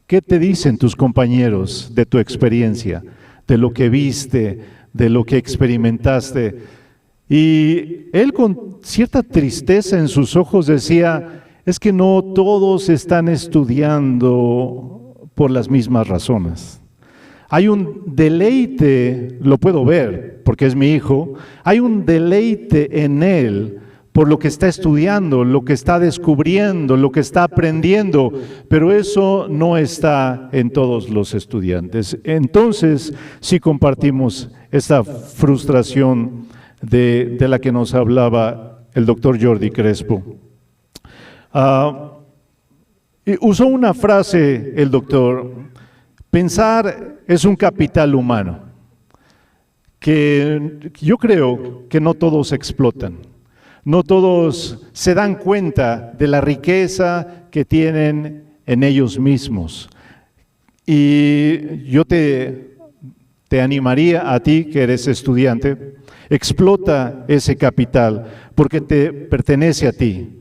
¿qué te dicen tus compañeros de tu experiencia, de lo que viste, de lo que experimentaste? Y él con cierta tristeza en sus ojos decía, es que no todos están estudiando por las mismas razones. Hay un deleite, lo puedo ver porque es mi hijo, hay un deleite en él por lo que está estudiando, lo que está descubriendo, lo que está aprendiendo, pero eso no está en todos los estudiantes. Entonces, sí compartimos esta frustración de la que nos hablaba el doctor Jordi Crespo. Y usó una frase el doctor: pensar es un capital humano, que yo creo que no todos explotan, no todos se dan cuenta de la riqueza que tienen en ellos mismos. Y yo te animaría a ti que eres estudiante, explota ese capital porque te pertenece a ti.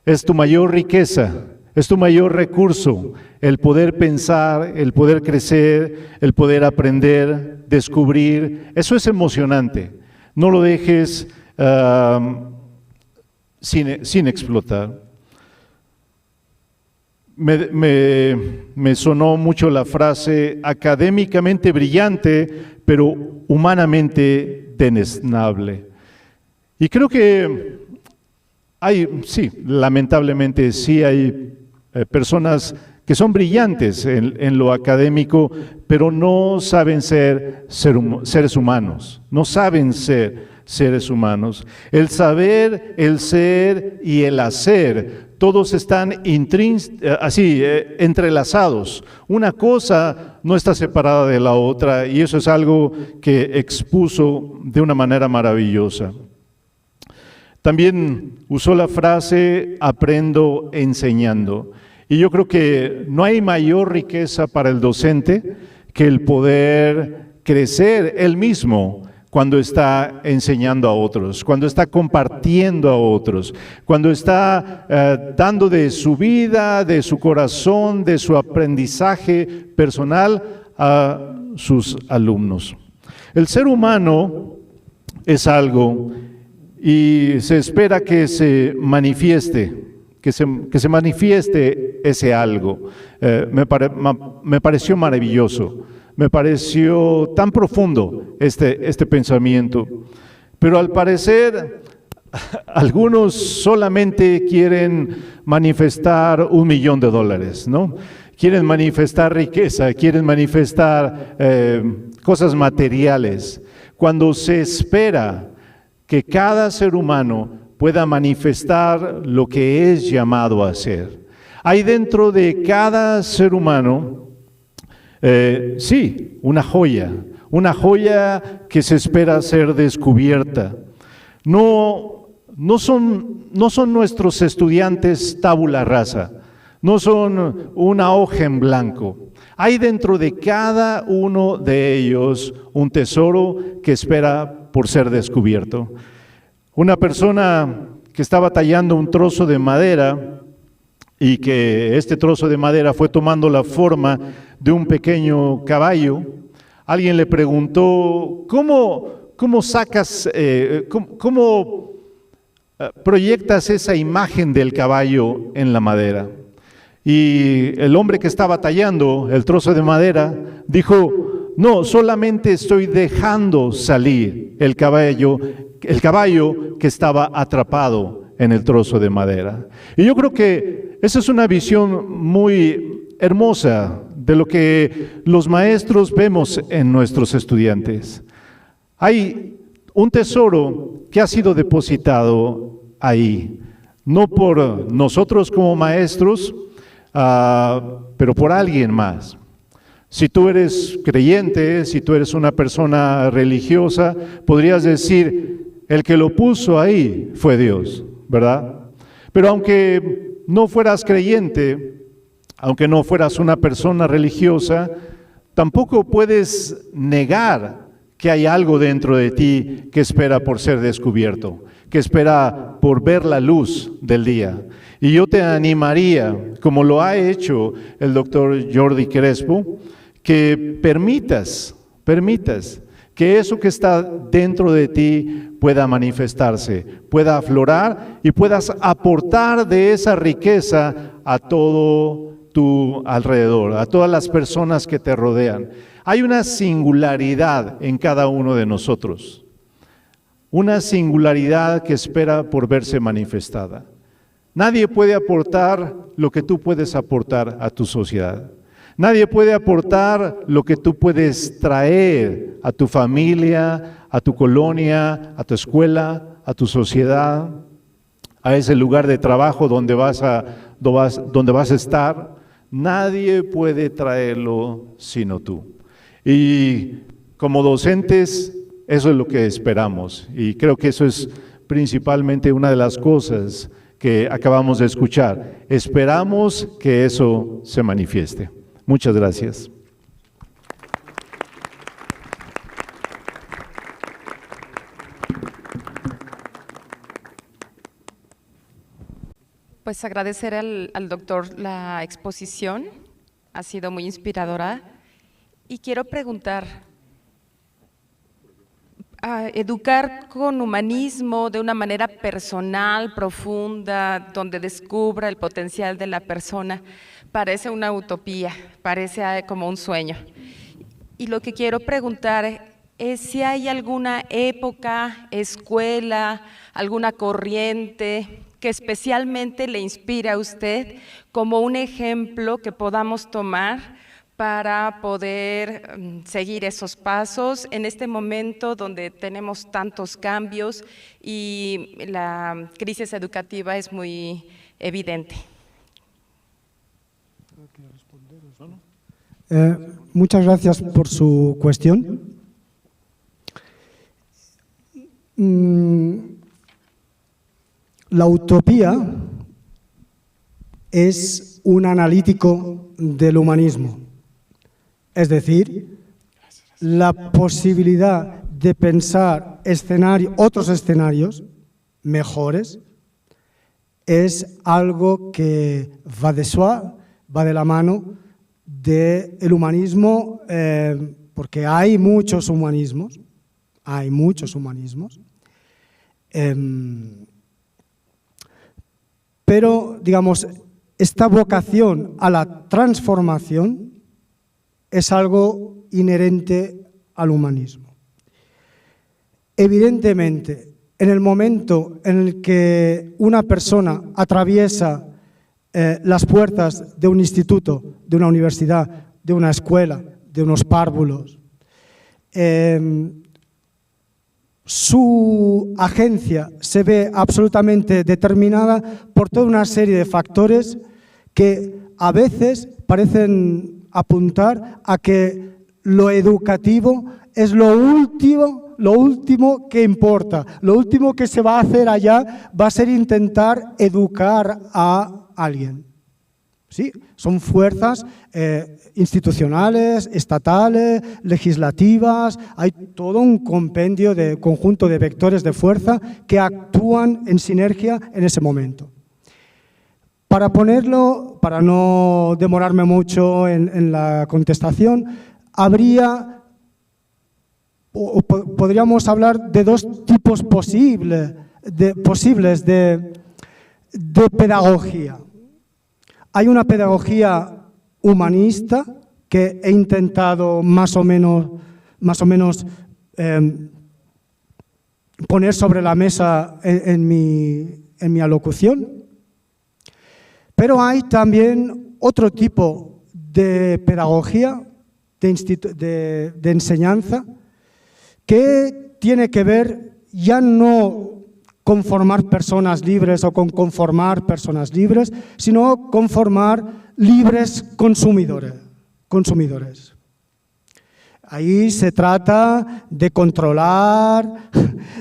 Es tu mayor riqueza, es tu mayor recurso, el poder pensar, el poder crecer, el poder aprender, descubrir. Eso es emocionante. No lo dejes sin explotar. Me sonó mucho la frase académicamente brillante, pero humanamente deleznable. Y creo que lamentablemente sí hay personas que son brillantes en lo académico, pero no saben ser seres humanos, no saben ser seres humanos. El saber, el ser y el hacer, todos están entrelazados. Una cosa no está separada de la otra y eso es algo que expuso de una manera maravillosa. También usó la frase aprendo enseñando. Y yo creo que no hay mayor riqueza para el docente que el poder crecer él mismo cuando está enseñando a otros, cuando está compartiendo a otros, cuando está dando de su vida, de su corazón, de su aprendizaje personal a sus alumnos. El ser humano es algo y se espera que se manifieste, que se manifieste ese algo. Me pareció maravilloso, me pareció tan profundo este pensamiento, pero al parecer algunos solamente quieren manifestar $1 millón, ¿no? Quieren manifestar riqueza, quieren manifestar cosas materiales, cuando se espera que cada ser humano pueda manifestar lo que es llamado a ser. Hay dentro de cada ser humano Sí, una joya que se espera ser descubierta. No son nuestros estudiantes tabula rasa, no son una hoja en blanco. Hay dentro de cada uno de ellos un tesoro que espera por ser descubierto. Una persona que estaba tallando un trozo de madera y que este trozo de madera fue tomando la forma de un pequeño caballo, alguien le preguntó, ¿cómo sacas, cómo proyectas esa imagen del caballo en la madera? Y el hombre que estaba tallando el trozo de madera dijo, no, solamente estoy dejando salir el caballo que estaba atrapado en el trozo de madera. Y yo creo que esa es una visión muy hermosa de lo que los maestros vemos en nuestros estudiantes. Hay un tesoro que ha sido depositado ahí, no por nosotros como maestros, pero por alguien más. Si tú eres creyente, si tú eres una persona religiosa, podrías decir, el que lo puso ahí fue Dios, ¿verdad? Pero aunque no fueras creyente, aunque no fueras una persona religiosa, tampoco puedes negar que hay algo dentro de ti que espera por ser descubierto, que espera por ver la luz del día. Y yo te animaría, como lo ha hecho el doctor Jordi Crespo, que permitas que eso que está dentro de ti pueda manifestarse, pueda aflorar y puedas aportar de esa riqueza a todo tu alrededor, a todas las personas que te rodean. Hay una singularidad en cada uno de nosotros, una singularidad que espera por verse manifestada. Nadie puede aportar lo que tú puedes aportar a tu sociedad. Nadie puede aportar lo que tú puedes traer a tu familia, a tu colonia, a tu escuela, a tu sociedad, a ese lugar de trabajo donde vas a estar. Nadie puede traerlo sino tú. Y como docentes, eso es lo que esperamos. Y creo que eso es principalmente una de las cosas que acabamos de escuchar. Esperamos que eso se manifieste. Muchas gracias. Pues agradecer al doctor la exposición, ha sido muy inspiradora. Y quiero preguntar, educar con humanismo de una manera personal, profunda, donde descubra el potencial de la persona, parece una utopía, parece como un sueño. Y lo que quiero preguntar es si hay alguna época, escuela, alguna corriente que especialmente le inspira a usted como un ejemplo que podamos tomar para poder seguir esos pasos en este momento donde tenemos tantos cambios y la crisis educativa es muy evidente. Muchas gracias por su cuestión. La utopía es un analítico del humanismo. Es decir, la posibilidad de pensar otros escenarios mejores es algo que va de soi, va de la mano del humanismo, porque hay muchos humanismos, pero, digamos, esta vocación a la transformación es algo inherente al humanismo. Evidentemente, en el momento en el que una persona atraviesa las puertas de un instituto, de una universidad, de una escuela, de unos párvulos, su agencia se ve absolutamente determinada por toda una serie de factores que a veces parecen apuntar a que lo educativo es lo último que importa. Lo último que se va a hacer allá va a ser intentar educar a alguien. Sí, son fuerzas institucionales, estatales, legislativas, hay todo un compendio de conjunto de vectores de fuerza que actúan en sinergia en ese momento. Para no demorarme mucho en la contestación, podríamos hablar de dos tipos posibles de pedagogía. Hay una pedagogía humanista que he intentado más o menos poner sobre la mesa en mi alocución. Pero hay también otro tipo de pedagogía, de enseñanza, que tiene que ver ya no con formar personas libres o con conformar personas libres, sino con formar libres consumidores. Ahí se trata de controlar,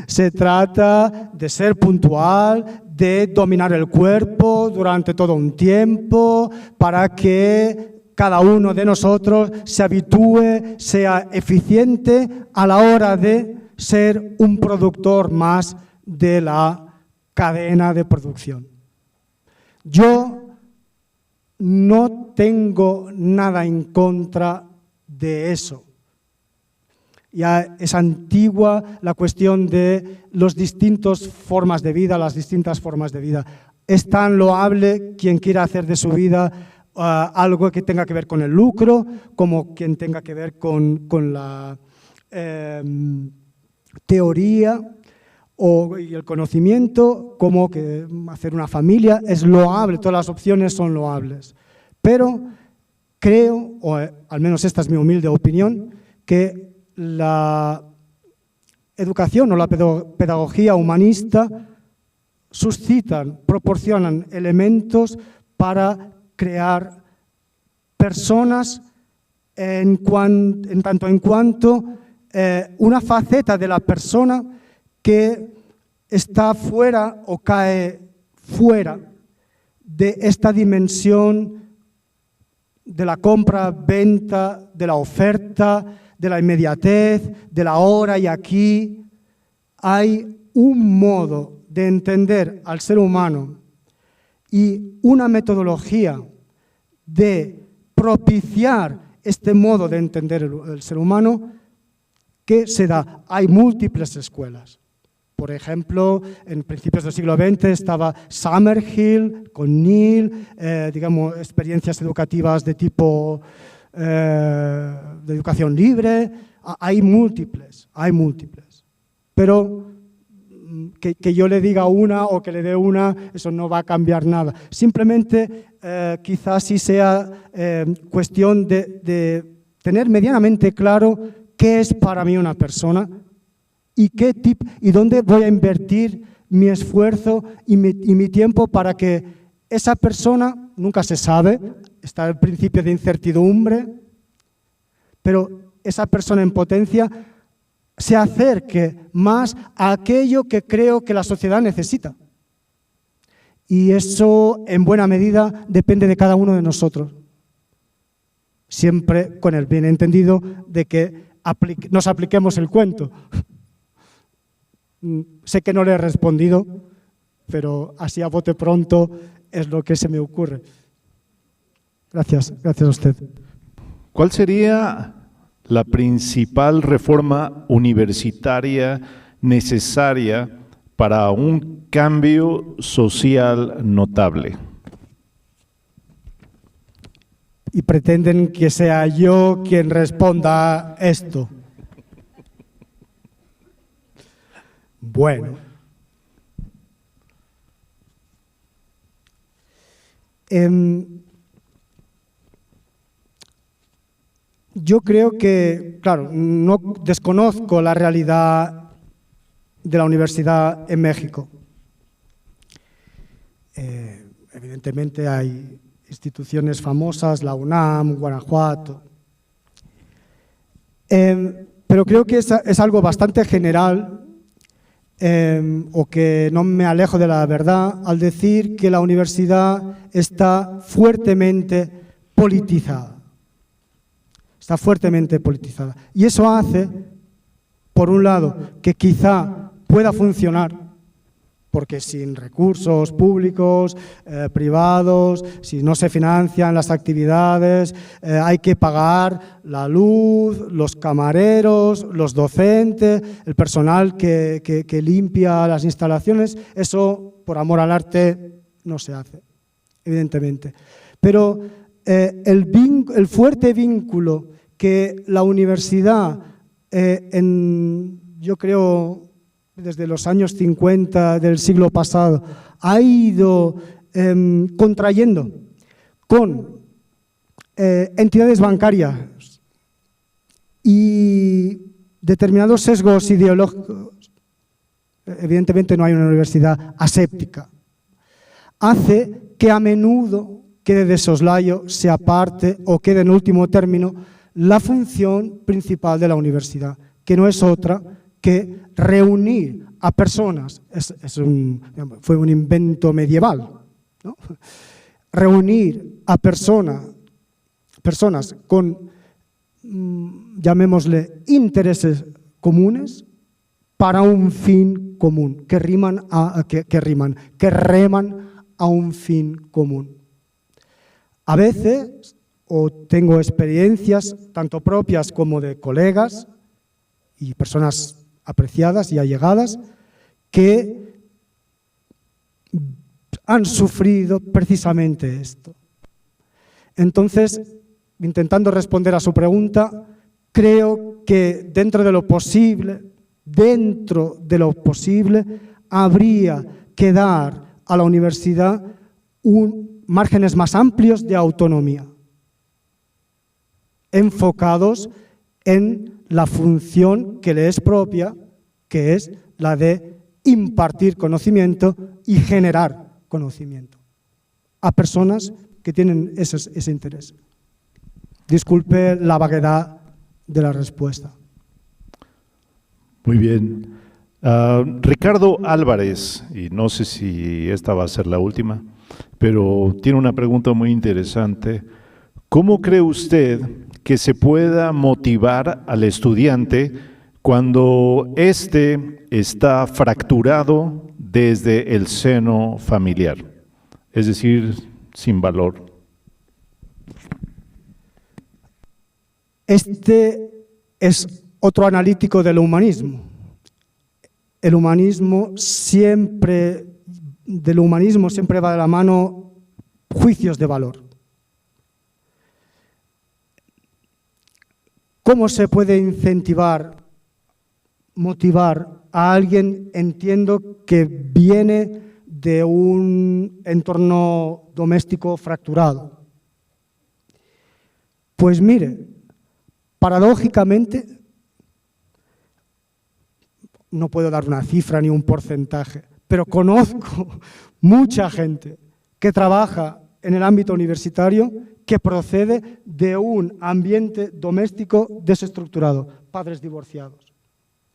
se trata de ser puntual, de dominar el cuerpo durante todo un tiempo para que cada uno de nosotros se habitúe, sea eficiente a la hora de ser un productor más de la cadena de producción. Yo no tengo nada en contra de eso. Ya es antigua la cuestión de las distintas formas de vida. Es tan loable quien quiera hacer de su vida algo que tenga que ver con el lucro, como quien tenga que ver con la teoría y el conocimiento, como que hacer una familia. Es loable, todas las opciones son loables. Pero creo, o al menos esta es mi humilde opinión, que la educación o la pedagogía humanista proporcionan elementos para crear personas en tanto en cuanto una faceta de la persona que está fuera o cae fuera de esta dimensión de la compra-venta, de la oferta, de la inmediatez, de la hora y aquí. Hay un modo de entender al ser humano y una metodología de propiciar este modo de entender el ser humano que se da. Hay múltiples escuelas. Por ejemplo, en principios del siglo XX estaba Summerhill con Neil, experiencias educativas de tipo de educación libre. Hay múltiples. Pero que yo le diga una o que le dé una, eso no va a cambiar nada. Simplemente quizás sí sea cuestión de tener medianamente claro qué es para mí una persona y dónde voy a invertir mi esfuerzo y mi tiempo para que esa persona, nunca se sabe, está el principio de incertidumbre, pero esa persona en potencia se acerque más a aquello que creo que la sociedad necesita. Y eso, en buena medida, depende de cada uno de nosotros. Siempre con el bien entendido de que nos apliquemos el cuento. Sé que no le he respondido, pero así a bote pronto es lo que se me ocurre. Gracias a usted. ¿Cuál sería la principal reforma universitaria necesaria para un cambio social notable? Y pretenden que sea yo quien responda esto. Bueno. Yo creo que, claro, no desconozco la realidad de la universidad en México. Evidentemente hay instituciones famosas, la UNAM, Guanajuato. Pero creo que es algo bastante general, o que no me alejo de la verdad al decir que la universidad está fuertemente politizada. Está fuertemente politizada. Y eso hace, por un lado, que quizá pueda funcionar, porque sin recursos públicos, privados, si no se financian las actividades, hay que pagar la luz, los camareros, los docentes, el personal que limpia las instalaciones. Eso, por amor al arte, no se hace, evidentemente. Pero el fuerte vínculo que la universidad, yo creo, desde los años 50 del siglo pasado, ha ido contrayendo con entidades bancarias y determinados sesgos ideológicos. Evidentemente no hay una universidad aséptica. Hace que a menudo quede de soslayo, se aparte o quede en último término la función principal de la universidad, que no es otra que reunir a personas. Fue un invento medieval, ¿no? Reunir a personas con, llamémosle, intereses comunes para un fin común, que reman a un fin común. A veces, o tengo experiencias tanto propias como de colegas y personas apreciadas y allegadas, que han sufrido precisamente esto. Entonces, intentando responder a su pregunta, creo que dentro de lo posible, habría que dar a la universidad márgenes más amplios de autonomía, enfocados en la función que le es propia, que es la de impartir conocimiento y generar conocimiento a personas que tienen ese interés. Disculpe la vaguedad de la respuesta. Muy bien. Ricardo Álvarez, y no sé si esta va a ser la última, pero tiene una pregunta muy interesante. ¿Cómo cree usted que se pueda motivar al estudiante cuando éste está fracturado desde el seno familiar? Es decir, sin valor. Este es otro analítico del humanismo. Del humanismo siempre va de la mano juicios de valor. ¿Cómo se puede incentivar, motivar a alguien? Entiendo que viene de un entorno doméstico fracturado. Pues mire, paradójicamente, no puedo dar una cifra ni un porcentaje, pero conozco mucha gente que trabaja en el ámbito universitario que procede de un ambiente doméstico desestructurado, padres divorciados,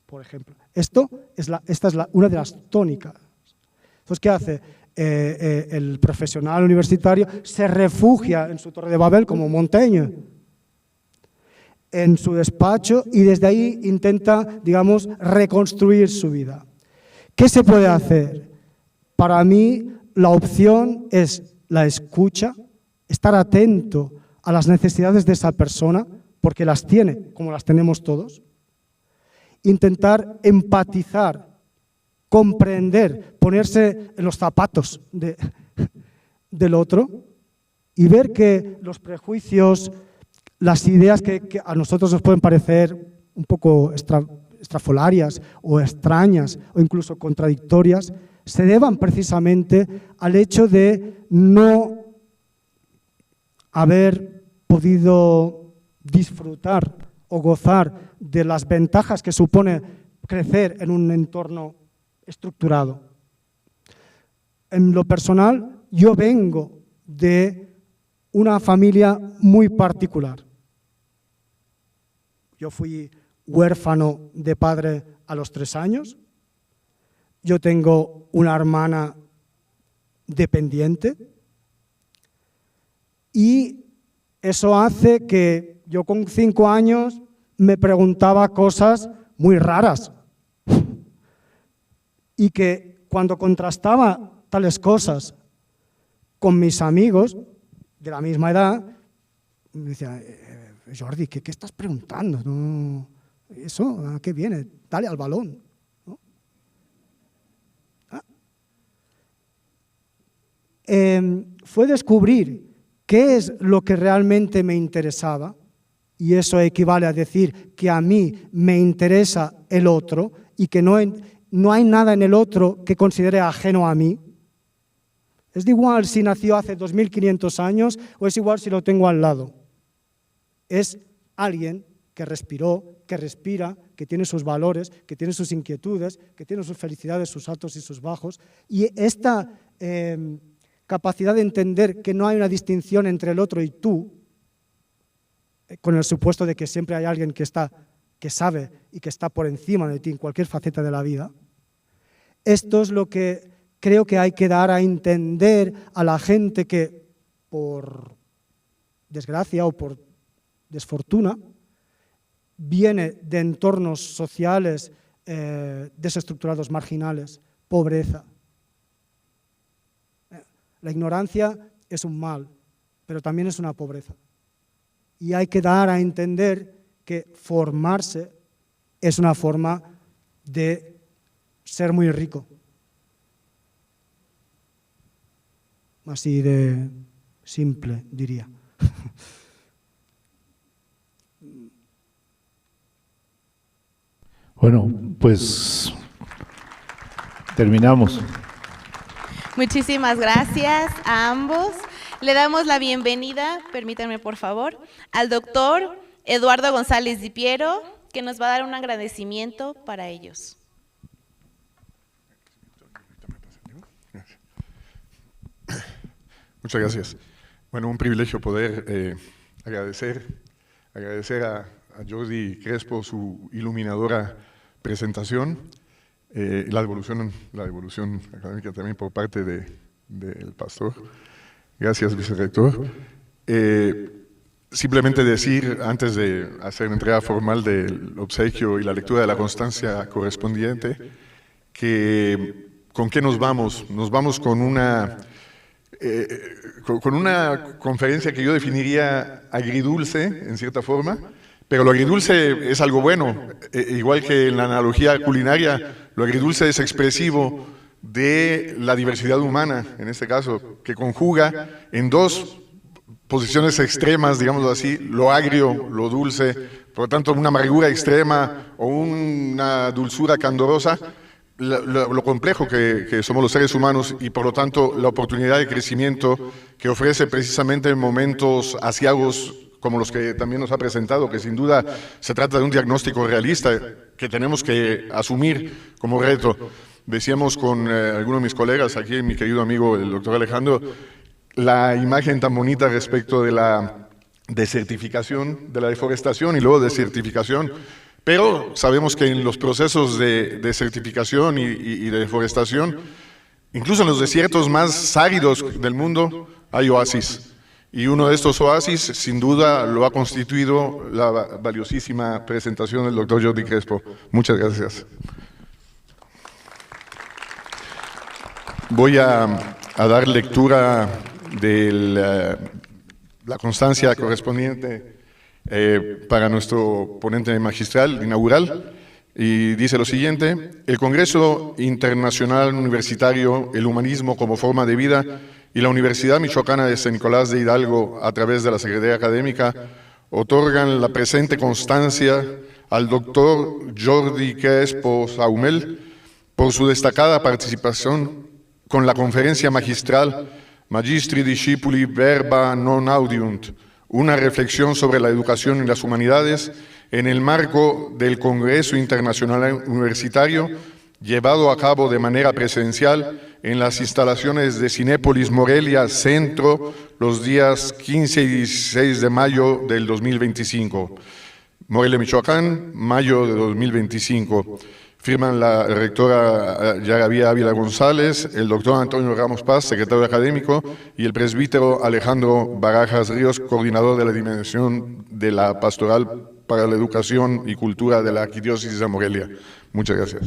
por ejemplo. Esta es una de las tónicas. Entonces, ¿qué hace? El profesional universitario se refugia en su torre de Babel como Montaigne, en su despacho, y desde ahí intenta, digamos, reconstruir su vida. ¿Qué se puede hacer? Para mí, la opción es la escucha, estar atento a las necesidades de esa persona, porque las tiene, como las tenemos todos. Intentar empatizar, comprender, ponerse en los zapatos del otro y ver que los prejuicios, las ideas que a nosotros nos pueden parecer un poco estrafolarias o extrañas o incluso contradictorias, se deban precisamente al hecho de no haber podido disfrutar o gozar de las ventajas que supone crecer en un entorno estructurado. En lo personal, yo vengo de una familia muy particular. Yo fui huérfano de padre a los 3 años. Yo tengo una hermana dependiente. Y eso hace que yo con 5 años me preguntaba cosas muy raras. Y que cuando contrastaba tales cosas con mis amigos de la misma edad, me decía, Jordi, ¿qué estás preguntando? No, ¿eso a qué viene? Dale al balón, ¿no? Fue descubrir qué es lo que realmente me interesaba, y eso equivale a decir que a mí me interesa el otro y que no hay nada en el otro que considere ajeno a mí. Es igual si nació hace 2500 años o es igual si lo tengo al lado. Es alguien que respiró, que respira, que tiene sus valores, que tiene sus inquietudes, que tiene sus felicidades, sus altos y sus bajos. Y esta capacidad de entender que no hay una distinción entre el otro y tú, con el supuesto de que siempre hay alguien que sabe y que está por encima de ti en cualquier faceta de la vida, esto es lo que creo que hay que dar a entender a la gente que, por desgracia o por desfortuna, viene de entornos sociales desestructurados, marginales, pobreza. La ignorancia es un mal, pero también es una pobreza. Y hay que dar a entender que formarse es una forma de ser muy rico. Así de simple, diría. Bueno, pues terminamos. Muchísimas gracias a ambos. Le damos la bienvenida, permítanme por favor, al doctor Eduardo González Di Piero, que nos va a dar un agradecimiento para ellos. Muchas gracias. Bueno, un privilegio poder agradecer a Jordi Crespo su iluminadora presentación, la devolución académica también por parte del pastor. Gracias, vicerrector. Simplemente decir, antes de hacer la entrega formal del obsequio y la lectura de la constancia correspondiente, que ¿con qué nos vamos? Nos vamos con una conferencia que yo definiría agridulce, en cierta forma, pero lo agridulce es algo bueno, igual que en la analogía culinaria, lo agridulce es expresivo de la diversidad humana, en este caso, que conjuga en dos posiciones extremas, digámoslo así, lo agrio, lo dulce, por lo tanto una amargura extrema o una dulzura candorosa, lo complejo que somos los seres humanos y por lo tanto la oportunidad de crecimiento que ofrece precisamente en momentos aciagos como los que también nos ha presentado, que sin duda se trata de un diagnóstico realista que tenemos que asumir como reto. Decíamos con algunos de mis colegas, aquí mi querido amigo el doctor Alejandro, la imagen tan bonita respecto de la desertificación, de la deforestación y luego desertificación. Pero sabemos que en los procesos de desertificación y de deforestación, incluso en los desiertos más áridos del mundo, hay oasis. Y uno de estos oasis, sin duda, lo ha constituido la valiosísima presentación del doctor Jordi Crespo. Muchas gracias. Voy a dar lectura de la constancia correspondiente para nuestro ponente magistral inaugural, y dice lo siguiente: el Congreso Internacional Universitario El Humanismo como Forma de Vida y la Universidad Michoacana de San Nicolás de Hidalgo, a través de la Secretaría Académica, otorgan la presente constancia al doctor Jordi Crespo Saumel por su destacada participación con la conferencia magistral Magistri Discipuli Verba Non Audiunt, una reflexión sobre la educación y las humanidades en el marco del Congreso Internacional Universitario, llevado a cabo de manera presencial en las instalaciones de Cinépolis Morelia Centro los días 15 y 16 de mayo del 2025. Morelia, Michoacán, mayo de 2025. Firman la rectora Yaravía Ávila González, el doctor Antonio Ramos Paz, secretario académico, y el presbítero Alejandro Barajas Ríos, coordinador de la dimensión de la Pastoral para la Educación y Cultura de la Arquidiócesis de Morelia. Muchas gracias.